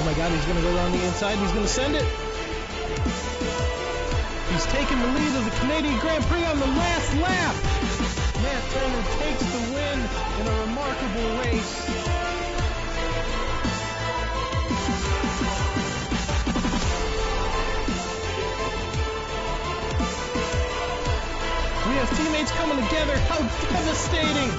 my god, he's going to go around the inside. He's going to send it. He's taking the lead of the Canadian Grand Prix on the last lap. Matt Turner takes the win in a remarkable race. We have teammates coming together. How devastating!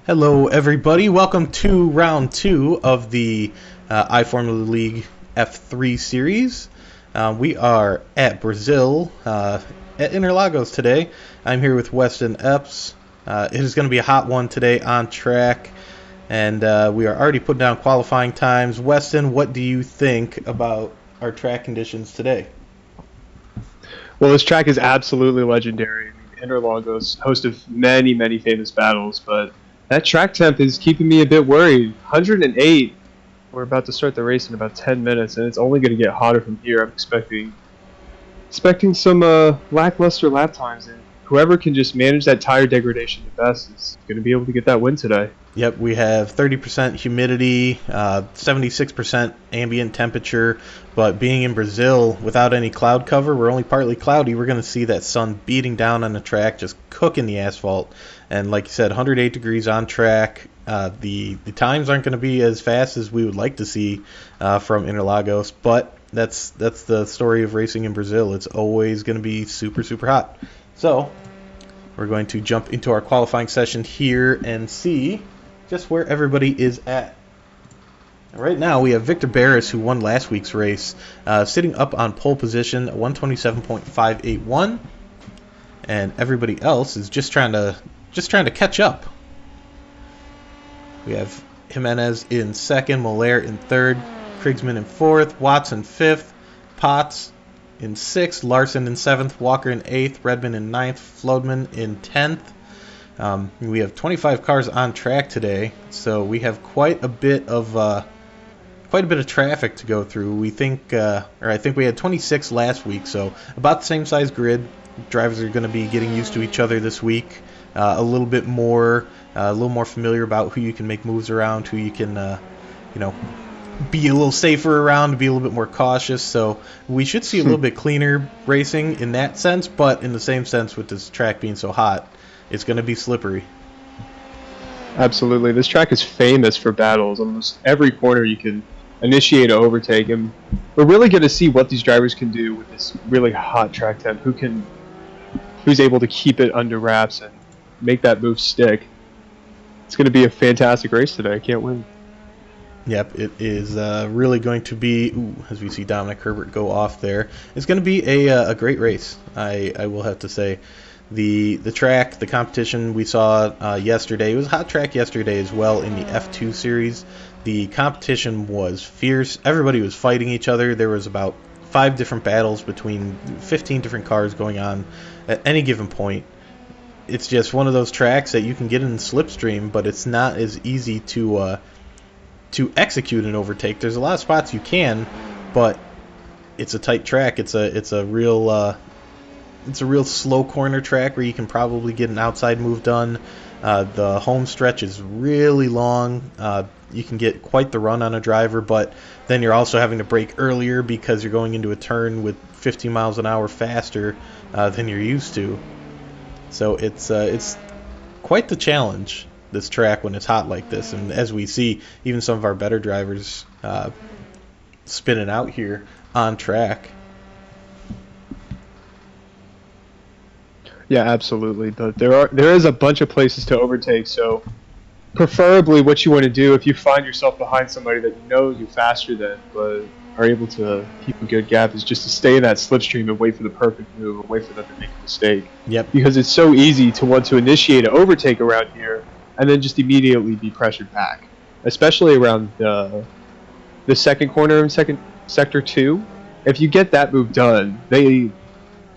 Hello everybody, welcome to round 2 of the iFormula League F3 series. We are at Brazil, at Interlagos today. I'm here with Weston Epps. It is going to be a hot one today on track, and we are already putting down qualifying times. Weston, what do you think about our track conditions today? Well, this track is absolutely legendary. I mean, Interlagos, host of many, many famous battles, but that track temp is keeping me a bit worried. 108. We're about to start the race in about 10 minutes, and it's only going to get hotter from here. I'm expecting some lackluster lap times, and whoever can just manage that tire degradation the best is going to be able to get that win today. Yep, we have 30% humidity, 76% ambient temperature, but being in Brazil without any cloud cover, we're only partly cloudy. We're going to see that sun beating down on the track, just cooking the asphalt. And like you said, 108 degrees on track. The times aren't going to be as fast as we would like to see from Interlagos, but that's the story of racing in Brazil. It's always going to be super, super hot. So we're going to jump into our qualifying session here and see just where everybody is at. Right now we have Victor Barris, who won last week's race, sitting up on pole position, 127.581, and everybody else is just trying to catch up. We have Jimenez in second, Moller in third, Krigsman in fourth, Watson fifth, Potts in sixth, Larson in seventh, Walker in eighth, Redman in ninth, Flodman in 10th. We have 25 cars on track today, so we have quite a bit of traffic to go through. We think, I think we had 26 last week, so about the same size grid. Drivers are going to be getting used to each other this week, a little more familiar about who you can make moves around, who you can, be a little safer around, be a little bit more cautious. So we should see a little bit cleaner racing in that sense, but in the same sense, with this track being so hot, it's going to be slippery. Absolutely. This track is famous for battles. Almost every corner you can initiate an overtake, and we're really going to see what these drivers can do with this really hot track temp. Who's able to keep it under wraps and make that move stick. It's going to be a fantastic race today. I can't wait. Yep, it is really going to be, as we see Dominic Herbert go off there, it's going to be a great race, I will have to say. The track, the competition we saw yesterday, it was a hot track yesterday as well in the F2 series. The competition was fierce. Everybody was fighting each other. There was about 5 different battles between 15 different cars going on at any given point. It's just one of those tracks that you can get in the slipstream, but it's not as easy to execute an overtake. There's a lot of spots you can, but it's a tight track. It's a real slow corner track where you can probably get an outside move done. The home stretch is really long. You can get quite the run on a driver, but then you're also having to brake earlier because you're going into a turn with 15 miles an hour faster than you're used to. So it's quite the challenge, this track, when it's hot like this. And as we see, even some of our better drivers spinning out here on track. Yeah, absolutely. But there is a bunch of places to overtake, so preferably what you want to do if you find yourself behind somebody that you know you're faster than but are able to keep a good gap is just to stay in that slipstream and wait for the perfect move and wait for them to make a mistake. Yep. Because it's so easy to want to initiate an overtake around here and then just immediately be pressured back, especially around the second corner in sector 2. if you get that move done, they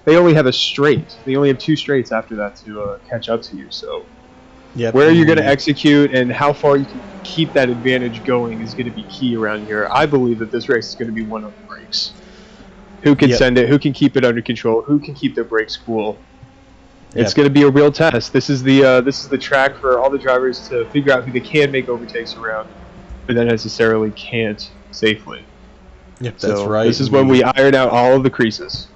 only have a straight. They only have 2 straights after that to catch up to you. So Yep. where you're going to execute and how far you can keep that advantage going is going to be key around here. I believe that this race is going to be one of the brakes. Who can send it? Who can keep it under control? Who can keep their brakes cool? It's going to be a real test. This is the track for all the drivers to figure out who they can make overtakes around, but then necessarily can't safely. Yep, that's right. This is when we iron out all of the creases.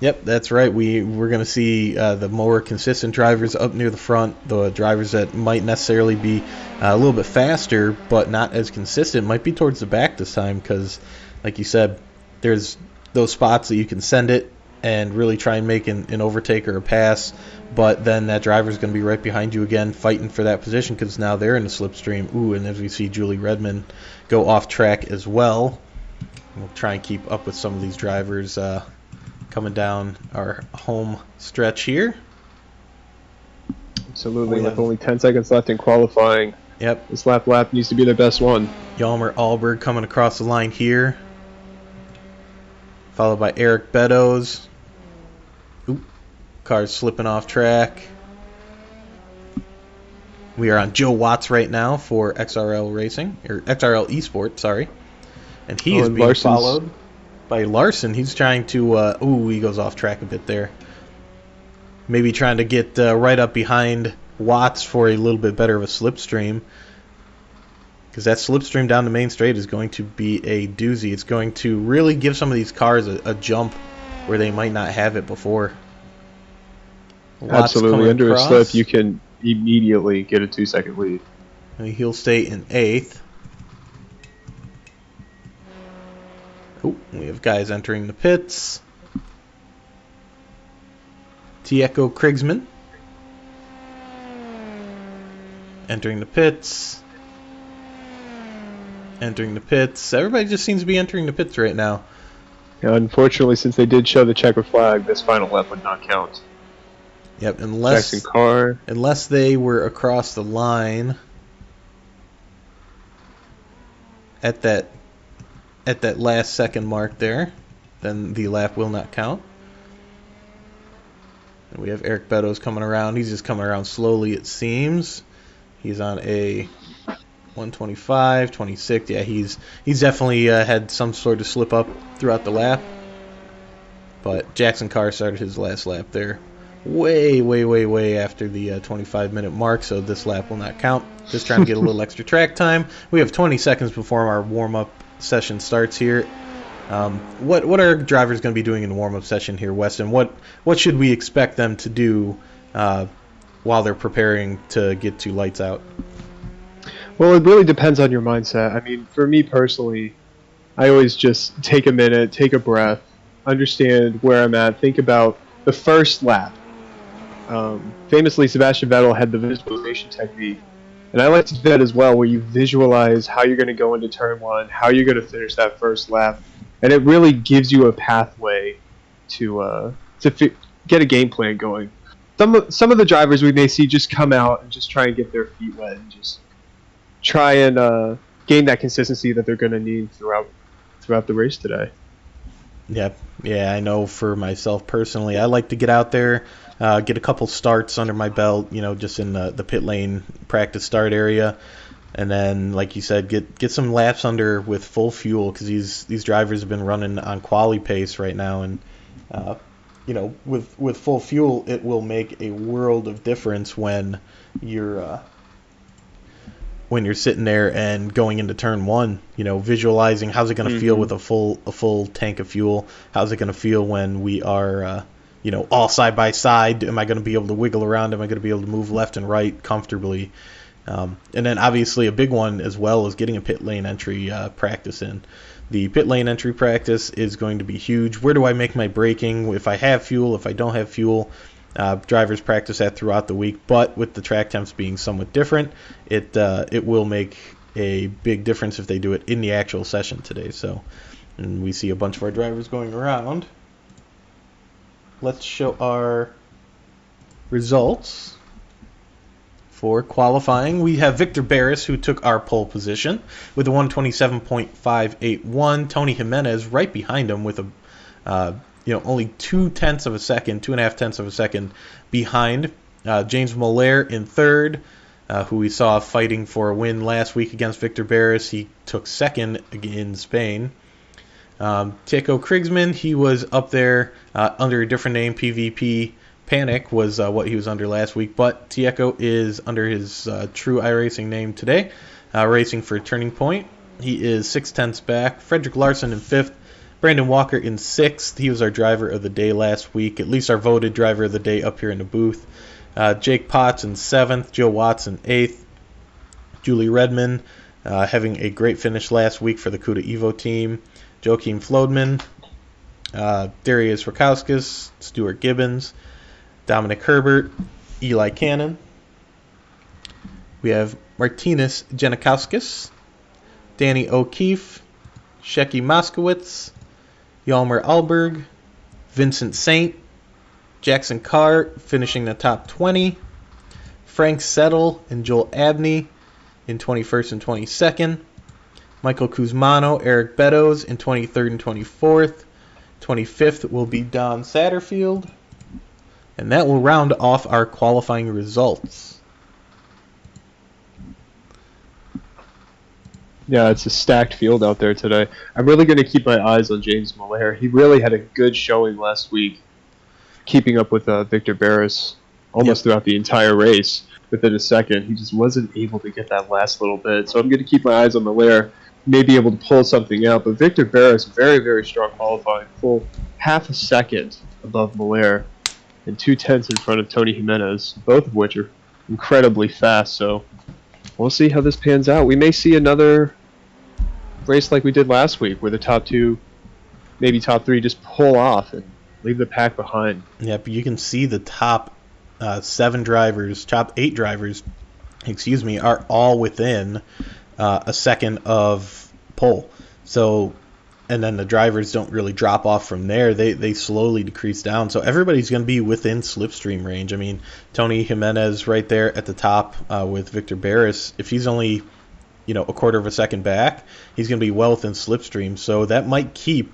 Yep, that's right. We're going to see the more consistent drivers up near the front. The drivers that might necessarily be a little bit faster but not as consistent might be towards the back this time because, like you said, there's those spots that you can send it and really try and make an overtake or a pass, but then that driver's going to be right behind you again fighting for that position because now they're in the slipstream. Ooh, and as we see Julie Redmond go off track as well. We'll try and keep up with some of these drivers coming down our home stretch here. Absolutely, with only 10 seconds left in qualifying. Yep. This lap needs to be their best one. Yalmer Alberg coming across the line here, followed by Eric Beddoes. Oop, car's slipping off track. We are on Joe Watts right now for XRL Racing, or XRL Esports, sorry. And he is being followed by Larson. He's trying to, he goes off track a bit there. Maybe trying to get right up behind Watts for a little bit better of a slipstream. Because that slipstream down the main straight is going to be a doozy. It's going to really give some of these cars a jump where they might not have it before. Watts absolutely, under a slip you can immediately get a 2-second lead. And he'll stay in 8th. Oh, we have guys entering the pits. Tieko Krigsman entering the pits. Entering the pits. Everybody just seems to be entering the pits right now. Yeah, unfortunately, since they did show the checker flag, this final lap would not count. Yep, unless they were across the line at that last second mark there, then the lap will not count. And we have Eric Beddoes coming around. He's just coming around slowly, it seems. He's on a 125, 26. Yeah, he's definitely had some sort of slip up throughout the lap. But Jackson Carr started his last lap there way after the 25-minute mark, so this lap will not count. Just trying to get a little extra track time. We have 20 seconds before our warm-up session starts here. What are drivers going to be doing in the warm-up session here, Weston? What should we expect them to do while they're preparing to get to lights out? Well, it really depends on your mindset. I mean, for me personally, I always just take a minute, take a breath, understand where I'm at, think about the first lap. Famously, Sebastian Vettel had the visualization technique, and I like to do that as well, where you visualize how you're going to go into turn 1, how you're going to finish that first lap, and it really gives you a pathway to get a game plan going. Some of the drivers we may see just come out and just try and get their feet wet and just try and gain that consistency that they're going to need throughout the race today. Yep. Yeah, I know for myself personally, I like to get out there, get a couple starts under my belt, just in the pit lane practice start area, and then, like you said, get some laps under with full fuel, because these drivers have been running on quali pace right now, and with full fuel, it will make a world of difference when you're sitting there and going into turn 1, visualizing how's it going to feel with a full tank of fuel. How's it going to feel when we are, all side by side? Am I going to be able to wiggle around? Am I going to be able to move left and right comfortably? And then obviously a big one as well is getting a pit lane entry practice in. The pit lane entry practice is going to be huge. Where do I make my braking? If I have fuel, if I don't have fuel. Drivers practice that throughout the week, but with the track temps being somewhat different, it will make a big difference if they do it in the actual session today. So, and we see a bunch of our drivers going around. Let's show our results for qualifying. We have Victor Barris, who took our pole position with a 127.581. Tony Jimenez right behind him with a only 2/10 of a second, 2.5 tenths of a second behind. James Moller in third, who we saw fighting for a win last week against Victor Barris. He took second in Spain. Tieko Krigsman, he was up there under a different name. PvP Panic was what he was under last week, but Tieko is under his true iRacing name today, racing for Turning Point. He is 6/10 back. Frederick Larson in fifth. Brandon Walker in sixth. He was our driver of the day last week, at least our voted driver of the day up here in the booth. Jake Potts in seventh. Joe Watts in eighth. Julie Redman having a great finish last week for the CUDA Evo team. Joachim Flodman, Darius Rakauskas, Stuart Gibbons, Dominic Herbert, Eli Cannon. We have Martinez Janikowskis, Danny O'Keefe, Shecky Moskowitz, Yalmer Alberg, Vincent Saint, Jackson Carr finishing the top 20, Frank Settle and Joel Abney in 21st and 22nd, Michael Kuzmano, Eric Beddoes in 23rd and 24th, 25th will be Don Satterfield, and that will round off our qualifying results. Yeah, it's a stacked field out there today. I'm really going to keep my eyes on James Moller. He really had a good showing last week, keeping up with Victor Barris almost throughout the entire race. Within a second, he just wasn't able to get that last little bit. So I'm going to keep my eyes on Moller, may be able to pull something out. But Victor Barris, very, very strong qualifying, full half a second above Moller, and 2/10 in front of Tony Jimenez, both of which are incredibly fast. So we'll see how this pans out. We may see another race like we did last week, where the top two, maybe top three, just pull off and leave the pack behind. Yep, you can see the top top 8 drivers, are all within a second of pole. So, and then the drivers don't really drop off from there. They slowly decrease down. So everybody's going to be within slipstream range. I mean, Tony Jimenez right there at the top with Victor Barris. If he's only, a quarter of a second back, he's going to be well within slipstream. So that might keep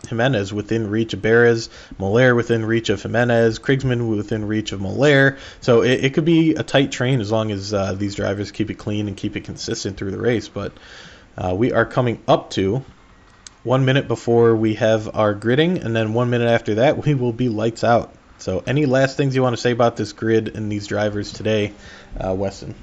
Jimenez within reach of Barris, Moller within reach of Jimenez, Krigsman within reach of Moller. So it could be a tight train as long as these drivers keep it clean and keep it consistent through the race. But we are coming up to 1 minute before we have our gridding, and then 1 minute after that we will be lights out. So any last things you want to say about this grid and these drivers today, Weston?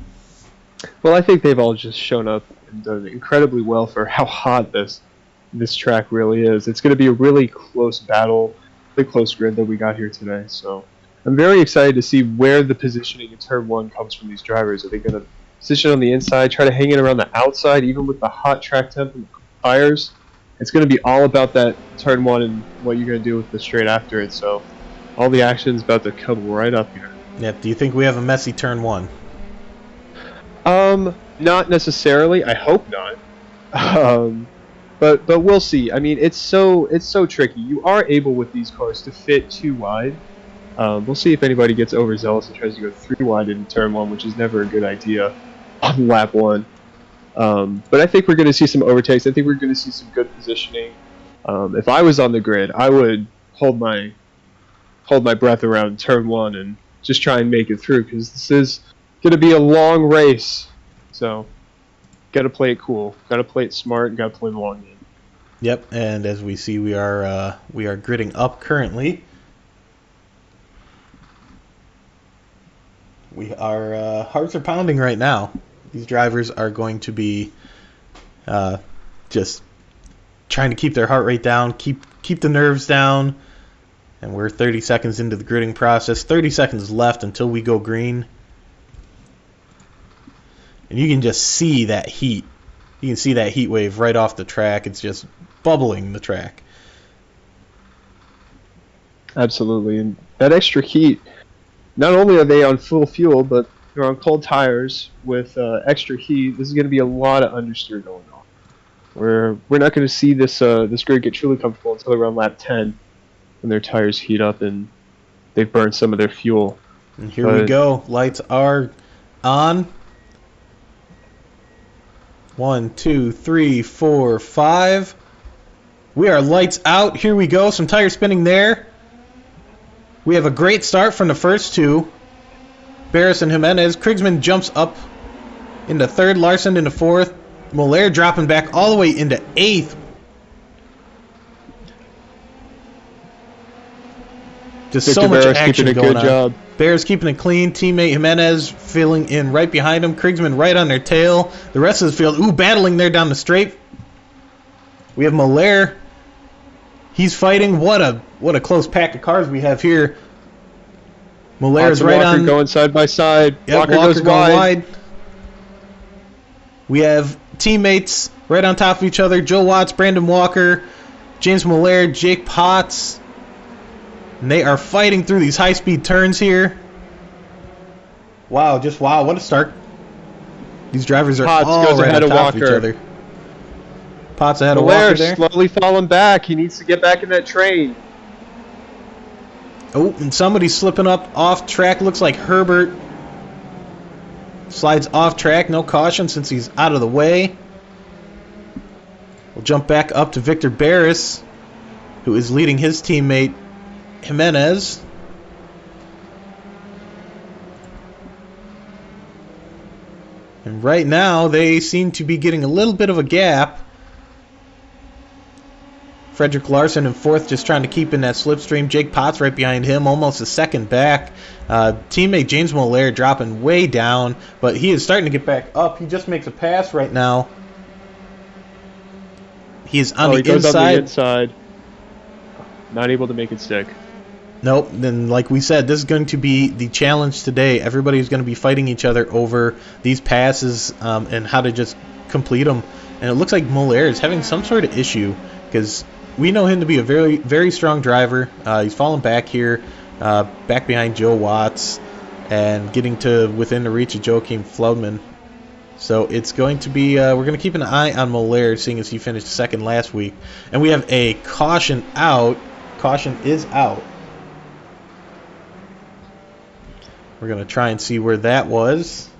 Well, I think they've all just shown up and done incredibly well for how hot this track really is. It's going to be a really close battle, really close grid that we got here today. So I'm very excited to see where the positioning in turn one comes from these drivers. Are they going to position on the inside, try to hang it around the outside, even with the hot track temp and the tires? It's going to be all about that turn one and what you're going to do with the straight after it. So all the action's about to come right up here. Yep. Do you think we have a messy turn one? Not necessarily. I hope not. But we'll see. I mean, it's so tricky. You are able with these cars to fit too wide. We'll see if anybody gets overzealous and tries to go 3 wide in turn one, which is never a good idea on lap 1. But I think we're going to see some overtakes. I think we're going to see some good positioning. If I was on the grid, I would hold my breath around turn 1 and just try and make it through, because this is going to be a long race. So got to play it cool, got to play it smart, and got to play the long game. Yep, and as we see, we are gridding up currently. We are hearts are pounding right now. These drivers are going to be just trying to keep their heart rate down, keep the nerves down. And we're 30 seconds into the gridding process. 30 seconds left until we go green. And you can just see that heat. You can see that heat wave right off the track. It's just bubbling the track. Absolutely. And that extra heat, not only are they on full fuel, but they're on cold tires with extra heat. This is going to be a lot of understeer going on. We're not going to see this grid get truly comfortable until around lap 10, when their tires heat up and they've burned some of their fuel. And here we go. Lights are on. 1, 2, 3, 4, 5. We are lights out. Here we go. Some tire spinning there. We have a great start from the first two. Barris and Jimenez. Krigsman jumps up into third. Larson into fourth. Moller dropping back all the way into eighth. Just Victor so much Barris action keeping a going good on. job. Bears keeping it clean. Teammate Jimenez filling in right behind him. Krigsman right on their tail. The rest of the field, battling there down the straight. We have Moller. He's fighting. What a close pack of cars we have here. Moller is right Walker on. going side by side. Yep, Walker goes going wide. We have teammates right on top of each other. Joe Watts, Brandon Walker, James Moller, Jake Potts. And they are fighting through these high-speed turns here. Wow, just wow, what a start. These drivers are Potts all goes right ahead on of top of each Walker. other. Potts ahead of Moller Walker there. slowly falling back. He needs to get back in that train. Oh, and somebody's slipping up off track. Looks like Herbert slides off track. No caution since he's out of the way. We'll jump back up to Victor Barris, who is leading his teammate Jimenez. And right now, they seem to be getting a little bit of a gap. Frederick Larson in fourth, just trying to keep in that slipstream. Jake Potts right behind him, almost a second back. Teammate James Moller dropping way down, but he is starting to get back up. He just makes a pass right now. He is on the goes inside. on the inside. Not able to make it stick. Nope. Then, like we said, this is going to be the challenge today. Everybody's going to be fighting each other over these passes and how to just complete them. And it looks like Moller is having some sort of issue because we know him to be a very, very strong driver. He's falling back here, back behind Joe Watts, and getting to within the reach of Joachim Floodman. So it's going to be, we're going to keep an eye on Moller, seeing as he finished second last week. And we have a caution out. Caution is out. We're going to try and see where that was.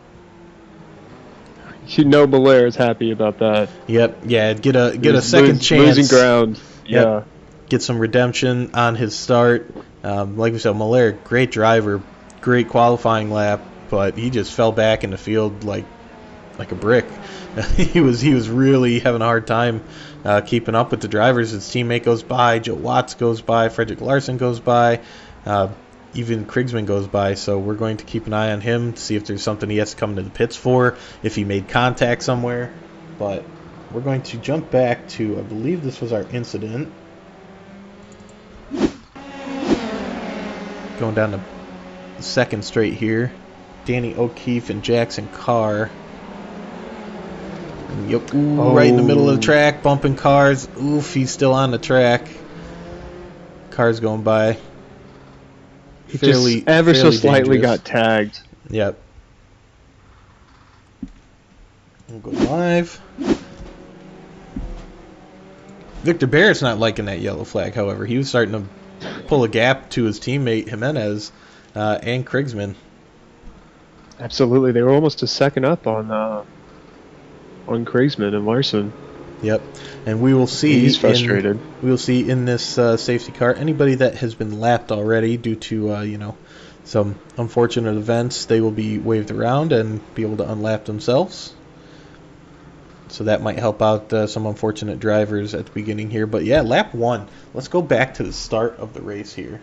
You know Moller is happy about that. Yep, yeah, get a second chance. Losing ground. Yeah. Yep. Get some redemption on his start. Like we said, Moller, great driver, great qualifying lap, but he just fell back in the field like a brick. he was really having a hard time keeping up with the drivers. His teammate goes by, Joe Watts goes by, Frederick Larson goes by, even Krigsman goes by. So we're going to keep an eye on him to see if there's something he has to come to the pits for, if he made contact somewhere. But we're going to jump back to, I believe this was our incident. Going down to the second straight here. Danny O'Keefe and Jackson Carr. Yep, right in the middle of the track, bumping cars. Oof, he's still on the track. Cars going by. He just ever so slightly got tagged. Yep. We'll go live. Victor Barrett's not liking that yellow flag, however. He was starting to pull a gap to his teammate Jimenez and Krigsman. Absolutely. They were almost a second up on Krigsman and Larson. Yep, and we will see. He's frustrated. We will see in this safety car anybody that has been lapped already due to some unfortunate events. They will be waved around and be able to unlap themselves. So that might help out some unfortunate drivers at the beginning here. But yeah, lap one. Let's go back to the start of the race here.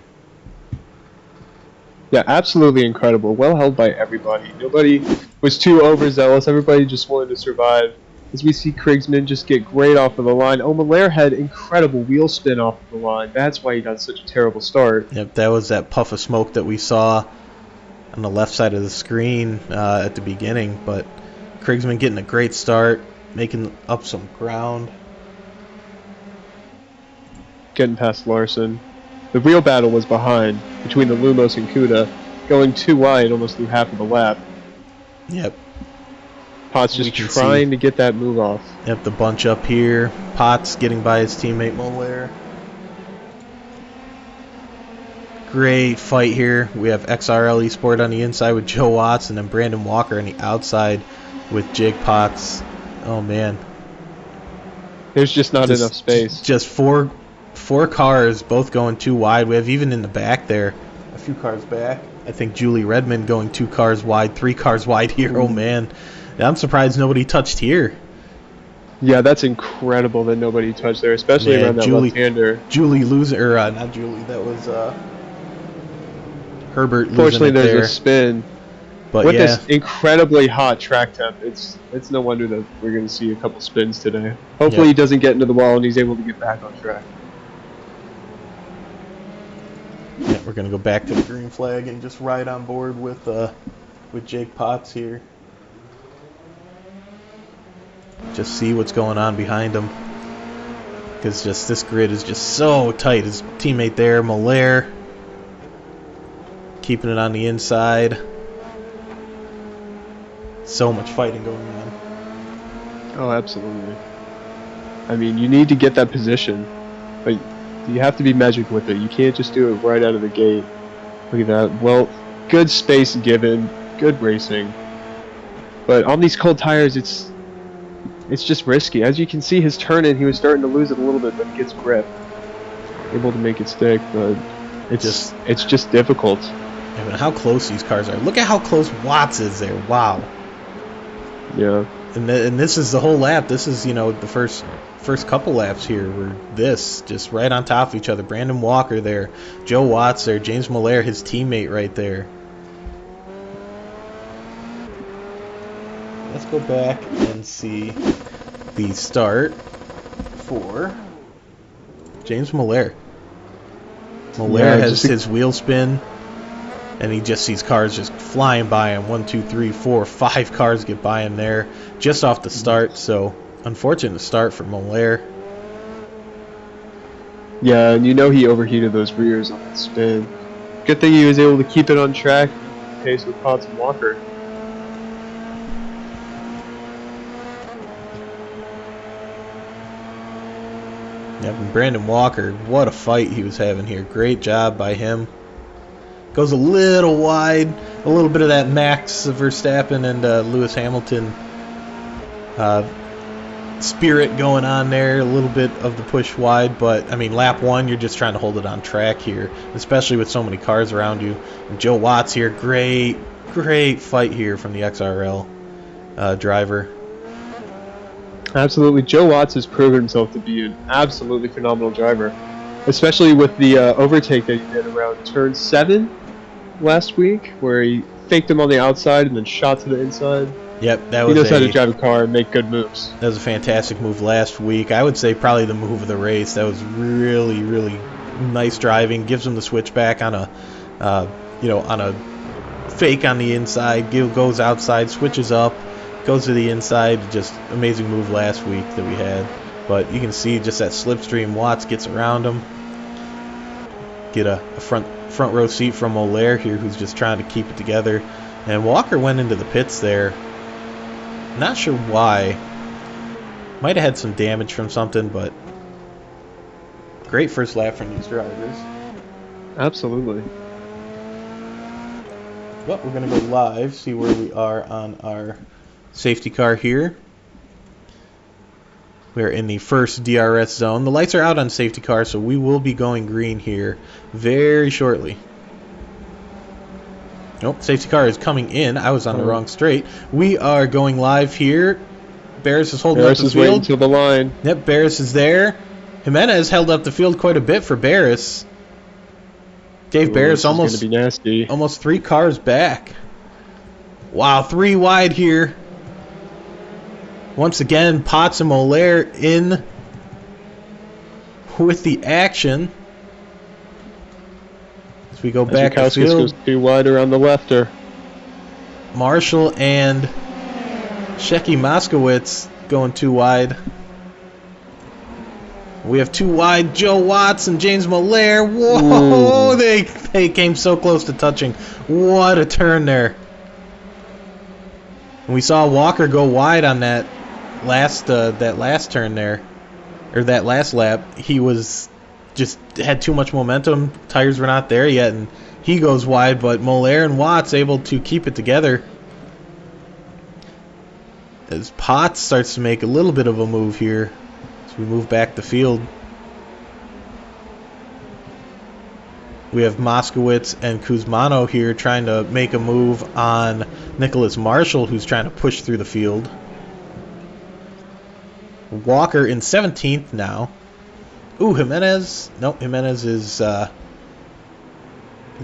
Yeah, absolutely incredible. Well held by everybody. Nobody was too overzealous. Everybody just wanted to survive. As we see Krigsman just get great off of the line. Moller had incredible wheel spin off of the line. That's why he got such a terrible start. Yep, that was that puff of smoke that we saw on the left side of the screen at the beginning. But Krigsman getting a great start, making up some ground. Getting past Larson. The real battle was behind, between the Lumos and Kuda, going too wide almost through half of the lap. Yep. Potts just trying to get that move off. Yep, the bunch up here. Potts getting by his teammate Moller. Great fight here. We have XRL Esport on the inside with Joe Watts, and then Brandon Walker on the outside with Jake Potts. Oh, man. There's just not enough space. Just four cars, both going too wide. We have even in the back there, a few cars back. I think Julie Redmond going 2 cars wide, 3 cars wide here. Oh man, I'm surprised nobody touched here. Yeah, that's incredible that nobody touched there, especially around that left-hander. Julie losing, or not Julie, that was Herbert losing. Fortunately, it there's there. a spin. But with this incredibly hot track temp, it's no wonder that we're going to see a couple spins today. Hopefully he doesn't get into the wall and he's able to get back on track. Yeah, we're going to go back to the green flag and just ride on board with Jake Potts here. Just see what's going on behind him. Because just this grid is just so tight. His teammate there, Molaire, keeping it on the inside. So much fighting going on. Oh, absolutely. I mean, you need to get that position, but you have to be measured with it. You can't just do it right out of the gate. Look at that. Well, good space given, good racing. But on these cold tires, it's just risky. As you can see, his turn-in, he was starting to lose it a little bit, but he gets grip. Able to make it stick, but it's just difficult. I mean, how close these cars are. Look at how close Watts is there. Wow. Yeah. And this is the whole lap. This is, you know, the first couple laps here were this, just right on top of each other. Brandon Walker there, Joe Watts there, James Molaire, his teammate right there. Let's go back and see the start for James Molaire. Molaire has his wheel spin. And he just sees cars just flying by him. 1, 2, 3, 4, 5 cars get by him there just off the start. So, unfortunate start for Molaire. Yeah, and you know he overheated those rears on that spin. Good thing he was able to keep it on track. Pace with Potts and Walker. Yeah, and Brandon Walker, what a fight he was having here. Great job by him. Goes a little wide, a little bit of that Max Verstappen and Lewis Hamilton spirit going on there, a little bit of the push wide, but I mean lap 1 you're just trying to hold it on track here, especially with so many cars around you. And Joe Watts here, great fight here from the XRL driver. Absolutely, Joe Watts has proven himself to be an absolutely phenomenal driver, especially with the overtake that he did around turn 7 last week, where he faked him on the outside and then shot to the inside. Yep, that was. He knows how to drive a car and make good moves. That was a fantastic move last week. I would say probably the move of the race. That was really nice driving. Gives him the switchback on a, on a fake on the inside. Goes outside, switches up, goes to the inside. Just amazing move last week that we had. But you can see just that slipstream. Watts gets around him. Get a front row seat from Molaire here, who's just trying to keep it together. And Walker went into the pits there. Not sure why. Might have had some damage from something, but great first lap from these drivers. Absolutely. Well, we're going to go live, see where we are on our safety car here. We're in the first DRS zone. The lights are out on safety car, so we will be going green here very shortly. Nope, safety car is coming in. I was on the wrong straight. We are going live here. Barris is holding up the field. Waiting till the line. Yep, Barris is there. Jimenez held up the field quite a bit for Barris. Dave Barris almost 3 cars back. Wow, 3 wide here. Once again, Potts and Molaire in with the action. As we go back to field. Goes too wide around the lefter. Marshall and Shecky Moskowitz going too wide. We have 2 wide, Joe Watts and James Molaire. Whoa, they came so close to touching. What a turn there. And we saw Walker go wide on that last turn there, or that last lap. He was just had too much momentum. Tires were not there yet, and he goes wide. But Molaire and Watts able to keep it together. As Potts starts to make a little bit of a move here. As we move back the field, we have Moskowitz and Kuzmano here trying to make a move on Nicholas Marshall, who's trying to push through the field. Walker in 17th now. Ooh, Jimenez. Nope, Jimenez is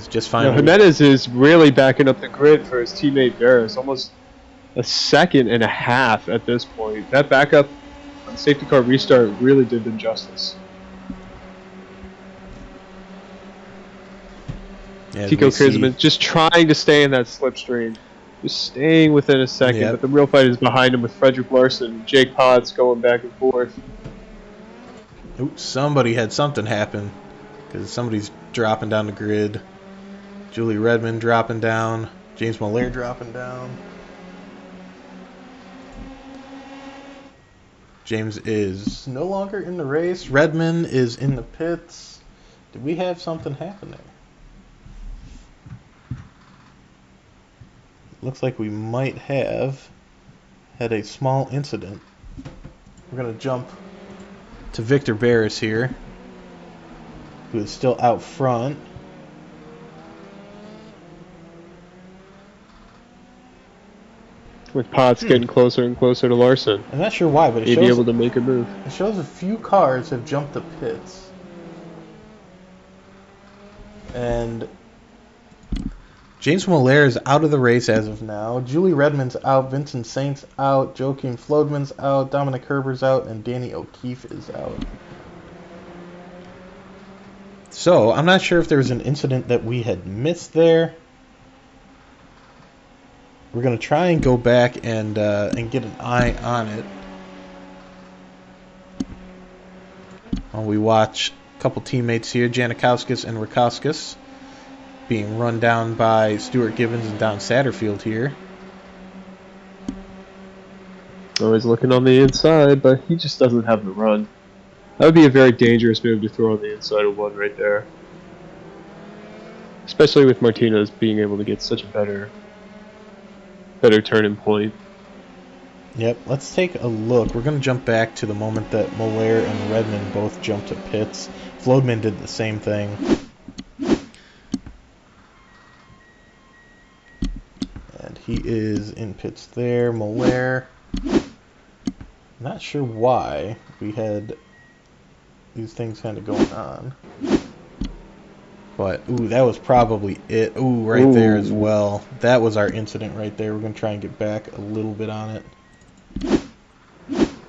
just fine. No, Jimenez is really backing up the grid for his teammate Barris. Almost a second and a half at this point. That backup on safety car restart really did them justice. Yeah, Tico Krizman just trying to stay in that slipstream. Just staying within a second, Yep. but the real fight is behind him with Frederick Larson and Jake Potts going back and forth. Ooh, somebody had something happen because somebody's dropping down the grid. Julie Redmond dropping down. James Molaire dropping down. James is no longer in the race. Redmond is in the pits. Did we have something happen there? Looks like we might have had a small incident. We're going to jump to Victor Barris here, who is still out front. With Potts getting closer and closer to Larson. I'm not sure why, but He'd be able to make a move. it shows a few cars have jumped the pits. And James Molaire is out of the race as of now. Julie Redmond's out. Vincent Saint's out. Joakim Flodman's out. Dominic Herber's out. And Danny O'Keefe is out. So, I'm not sure if there was an incident that we had missed there. We're going to try and go back and get an eye on it while we watch a couple teammates here, Janikowskis and Rakowskis, being run down by Stuart Gibbons and Don Satterfield here. Always looking on the inside, but he just doesn't have the run. That would be a very dangerous move to throw on the inside of one right there. Especially with Martinez being able to get such a better turning point. Yep, let's take a look. We're going to jump back to the moment that Molaire and Redmond both jumped to pits. Flodman did the same thing. And he is in pits there. Molaire, not sure why we had these things kind of going on. But, ooh, that was probably it. Ooh, right there as well. That was our incident right there. We're going to try and get back a little bit on it.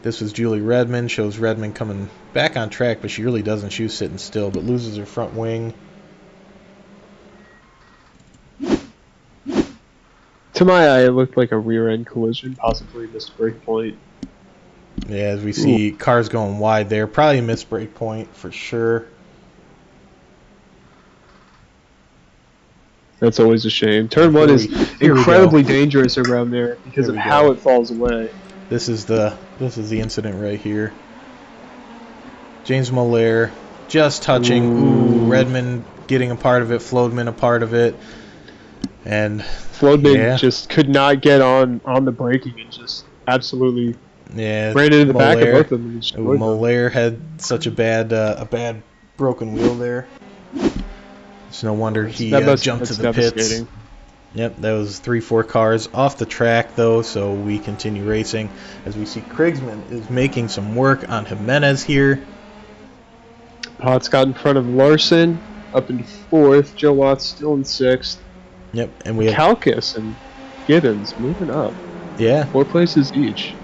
This was Julie Redmond. Shows Redmond coming back on track, but she really doesn't. She was sitting still, but loses her front wing. To my eye, it looked like a rear-end collision, possibly missed brake point. Yeah, as we see cars going wide there. Probably a missed brake point for sure. That's always a shame. Turn one is incredibly dangerous around there because of how it falls away. This is the incident right here. James Molaire just touching. Ooh, Redmond getting a part of it. Flodman a part of it. And Flodman just could not get on the braking and just absolutely ran into the back of both of them. Molaire had such a bad broken wheel there. It's no wonder he jumped to the pits. Yep, that was 3-4 cars off the track, though, so we continue racing. As we see Krigsman is making some work on Jimenez here. Potts got in front of Larson, up into 4th. Joe Watts still in 6th. Yep, and we have Kalkis and Gibbons moving up. Yeah. 4 places each.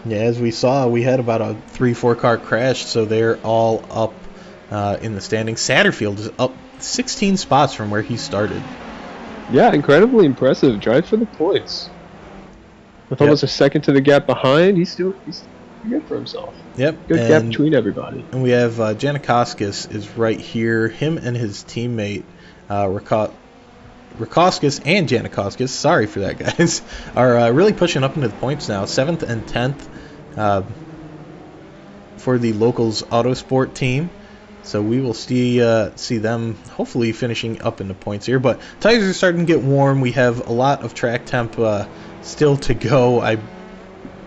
Yeah, as we saw, we had about a 3-4 car crash, so they're all up in the standings. Satterfield is up 16 spots from where he started. Yeah, incredibly impressive. Drive for the points. With almost a second to the gap behind, he's good for himself. Yep. Good gap between everybody. And we have Janikowskis is right here. Him and his teammate, Rakowskis and Janikowskis, sorry for that, guys, are really pushing up into the points now. 7th and 10th for the Locals Autosport team. So we will see them hopefully finishing up in the points here. But tires are starting to get warm. We have a lot of track temp still to go. I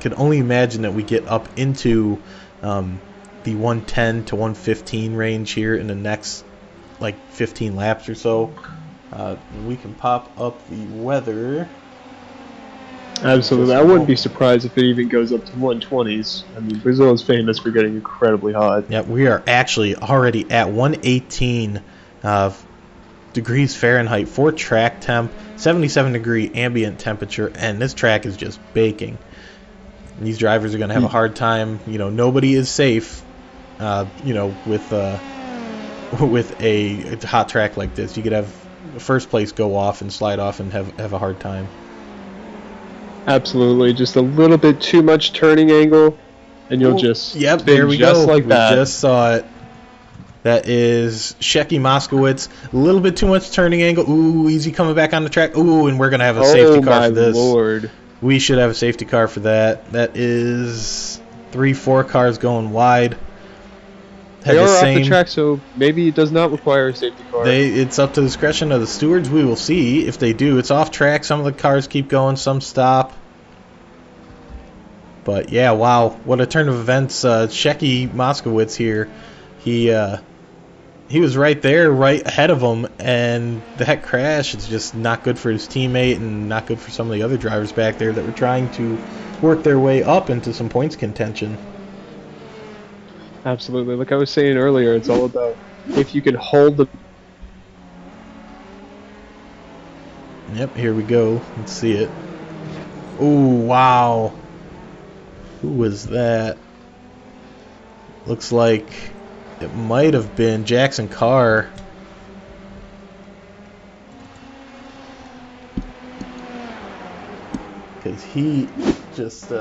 could only imagine that we get up into the 110 to 115 range here in the next like 15 laps or so. We can pop up the weather. Absolutely. I wouldn't be surprised if it even goes up to 120s. I mean, Brazil is famous for getting incredibly hot. Yeah, we are actually already at 118 degrees Fahrenheit for track temp, 77-degree ambient temperature, and this track is just baking. And these drivers are going to have a hard time. You know, nobody is safe, you know, with a hot track like this. You could have the first place go off and slide off and have a hard time. Absolutely, just a little bit too much turning angle, and you'll just there we go. Like that. We just saw it. That is Shecky Moskowitz. A little bit too much turning angle. Ooh, easy coming back on the track. Ooh, and we're gonna have a safety car for this. Oh my lord! We should have a safety car for that. That is 3-4 cars going wide. They are off the track, so maybe it does not require a safety car. It's up to the discretion of the stewards. We will see if they do. It's off track. Some of the cars keep going, some stop. But yeah, wow, what a turn of events. Shecky Moskowitz here, he was right there, right ahead of him, and that crash is just not good for his teammate and not good for some of the other drivers back there that were trying to work their way up into some points contention. Absolutely. Like I was saying earlier, it's all about if you can hold the... Yep, here we go. Let's see it. Ooh, wow. Who was that? Looks like it might have been Jackson Carr. Because he just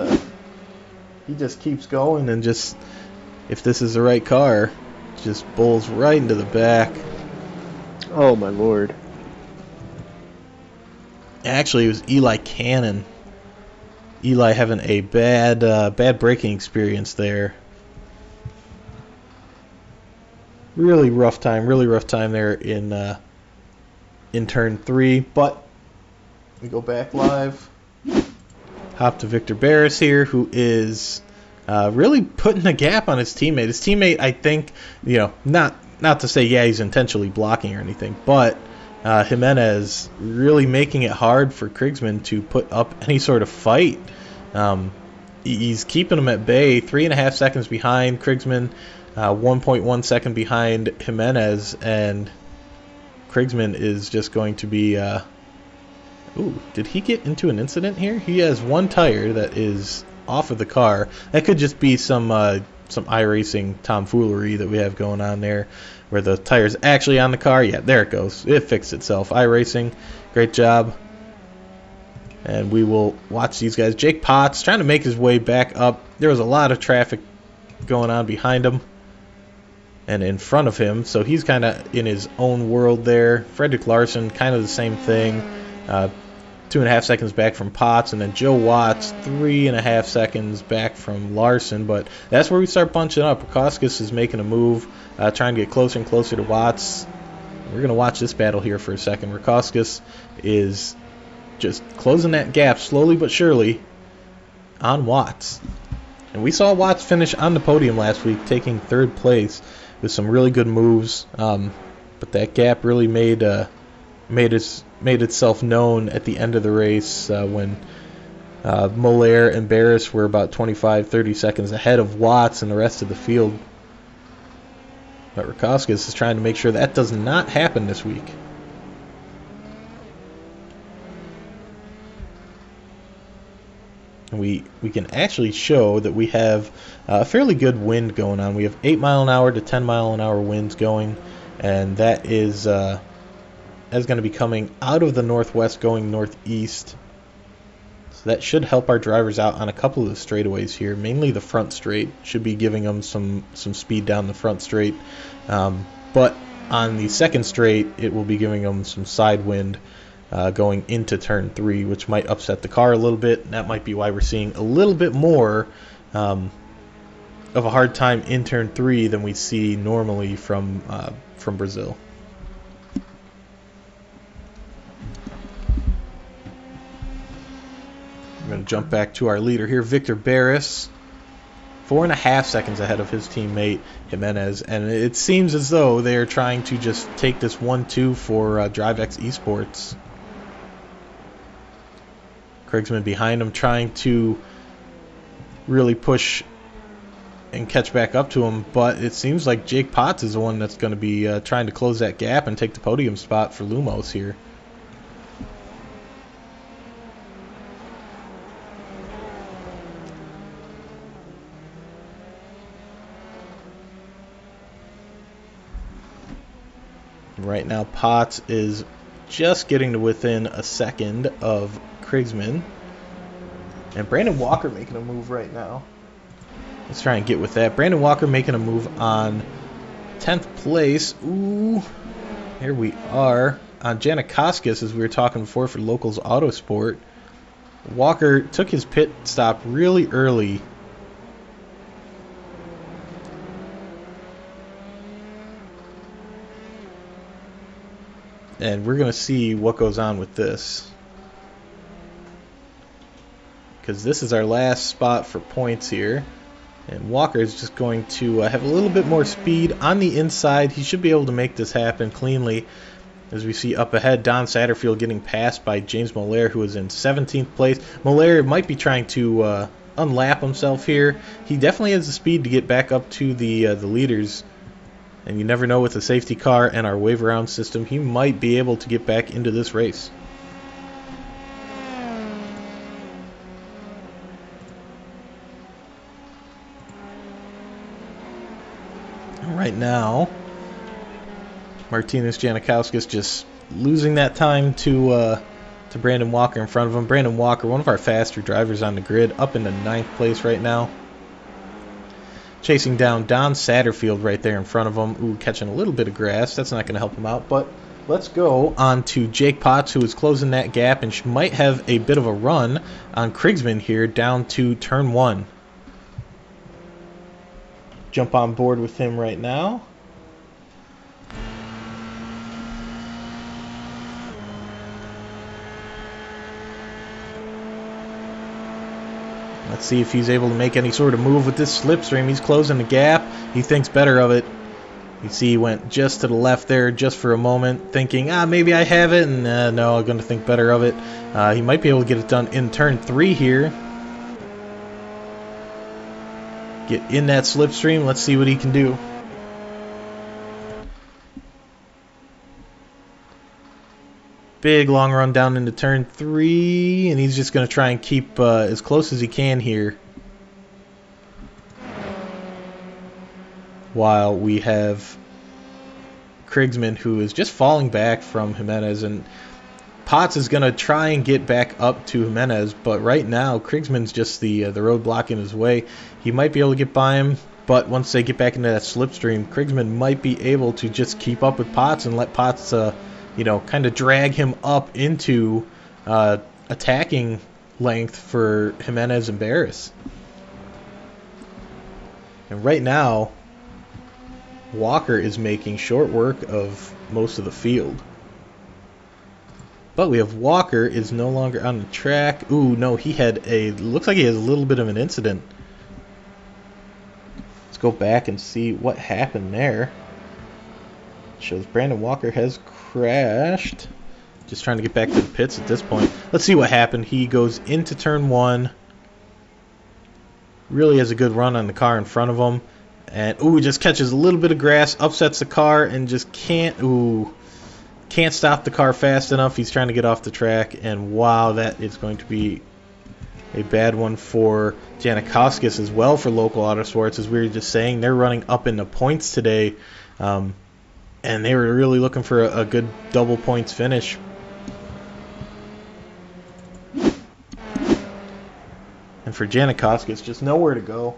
keeps going and just... If this is the right car, just bowls right into the back. Oh my lord. Actually, it was Eli Cannon. Eli having a bad braking experience there. Really rough time there in turn 3. But we go back live. Hop to Victor Barris here, who is really putting a gap on his teammate. His teammate, I think, you know, not to say, yeah, he's intentionally blocking or anything, but Jimenez really making it hard for Krigsman to put up any sort of fight. He's keeping him at bay, 3.5 seconds behind Krigsman, 1.1 second behind Jimenez, and Krigsman is just going to be... Ooh, did he get into an incident here? He has one tire that is off of the car. That could just be some iRacing tomfoolery that we have going on there, where the tire's actually on the car. Yeah, there it goes. It fixed itself. iRacing, great job. And we will watch these guys. Jake Potts trying to make his way back up. There was a lot of traffic going on behind him and in front of him, so he's kind of in his own world there. Frederick Larson, kind of the same thing. 2.5 seconds back from Potts, and then Joe Watts 3.5 seconds back from Larson. But that's where we start bunching up. Rakoskis is making a move, trying to get closer and closer to Watts. We're going to watch this battle here for a second. Rakoskis is just closing that gap slowly but surely on Watts. And we saw Watts finish on the podium last week, taking 3rd place with some really good moves. But that gap really made itself known at the end of the race when Moller and Barris were about 25-30 seconds ahead of Watts and the rest of the field. But Rakoskis is trying to make sure that does not happen this week. And we can actually show that we have a fairly good wind going on. We have 8 mile an hour to 10 mile an hour winds going, and that is going to be coming out of the northwest going northeast. So that should help our drivers out on a couple of the straightaways here. Mainly the front straight should be giving them some speed down the front straight. But on the second straight, it will be giving them some side wind going into turn 3, which might upset the car a little bit. And that might be why we're seeing a little bit more of a hard time in turn 3 than we see normally from Brazil. going to jump back to our leader here, Victor Barris. 4.5 seconds ahead of his teammate Jimenez, and it seems as though they are trying to just take this 1-2 for DriveX Esports. Krigsman behind him, trying to really push and catch back up to him, but it seems like Jake Potts is the one that's going to be trying to close that gap and take the podium spot for Lumos here. Right now, Potts is just getting to within a second of Krigsman. And Brandon Walker making a move right now. Let's try and get with that. Brandon Walker making a move on 10th place. Ooh, here we are on Janikoskis, as we were talking before for Locals Autosport. Walker took his pit stop really early. And we're going to see what goes on with this, because this is our last spot for points here. And Walker is just going to have a little bit more speed on the inside. He should be able to make this happen cleanly. As we see up ahead, Don Satterfield getting passed by James Mollaire, who is in 17th place. Mollaire might be trying to unlap himself here. He definitely has the speed to get back up to the leaders. And you never know, with the safety car and our wave around system, he might be able to get back into this race. Right now, Martinez Janikoskis just losing that time to Brandon Walker in front of him. Brandon Walker, one of our faster drivers on the grid, up into 9th place right now. Chasing down Don Satterfield right there in front of him. Ooh, catching a little bit of grass. That's not going to help him out. But let's go on to Jake Potts, who is closing that gap and might have a bit of a run on Krigsman here down to turn 1. Jump on board with him right now. Let's see if he's able to make any sort of move with this slipstream. He's closing the gap. He thinks better of it. You see he went just to the left there just for a moment, thinking, maybe I have it, and no, I'm going to think better of it. He might be able to get it done in turn 3 here. Get in that slipstream. Let's see what he can do. Big long run down into turn 3, and he's just going to try and keep as close as he can here. While we have Krigsman, who is just falling back from Jimenez, and Potts is going to try and get back up to Jimenez, but right now Krigsman's just the roadblock in his way. He might be able to get by him, but once they get back into that slipstream, Krigsman might be able to just keep up with Potts and let Potts kind of drag him up into attacking length for Jimenez and Barris. And right now, Walker is making short work of most of the field. But we have Walker is no longer on the track. Ooh, no, looks like he has a little bit of an incident. Let's go back and see what happened there. Shows Brandon Walker has crashed. Just trying to get back to the pits at this point. Let's see what happened. He goes into turn 1. Really has a good run on the car in front of him. And, just catches a little bit of grass, upsets the car, and just can't stop the car fast enough. He's trying to get off the track, and wow, that is going to be a bad one for Janikoskis as well for Local Autosports. As we were just saying, they're running up in the points today. And they were really looking for a good double points finish. And for Janikoskis, just nowhere to go.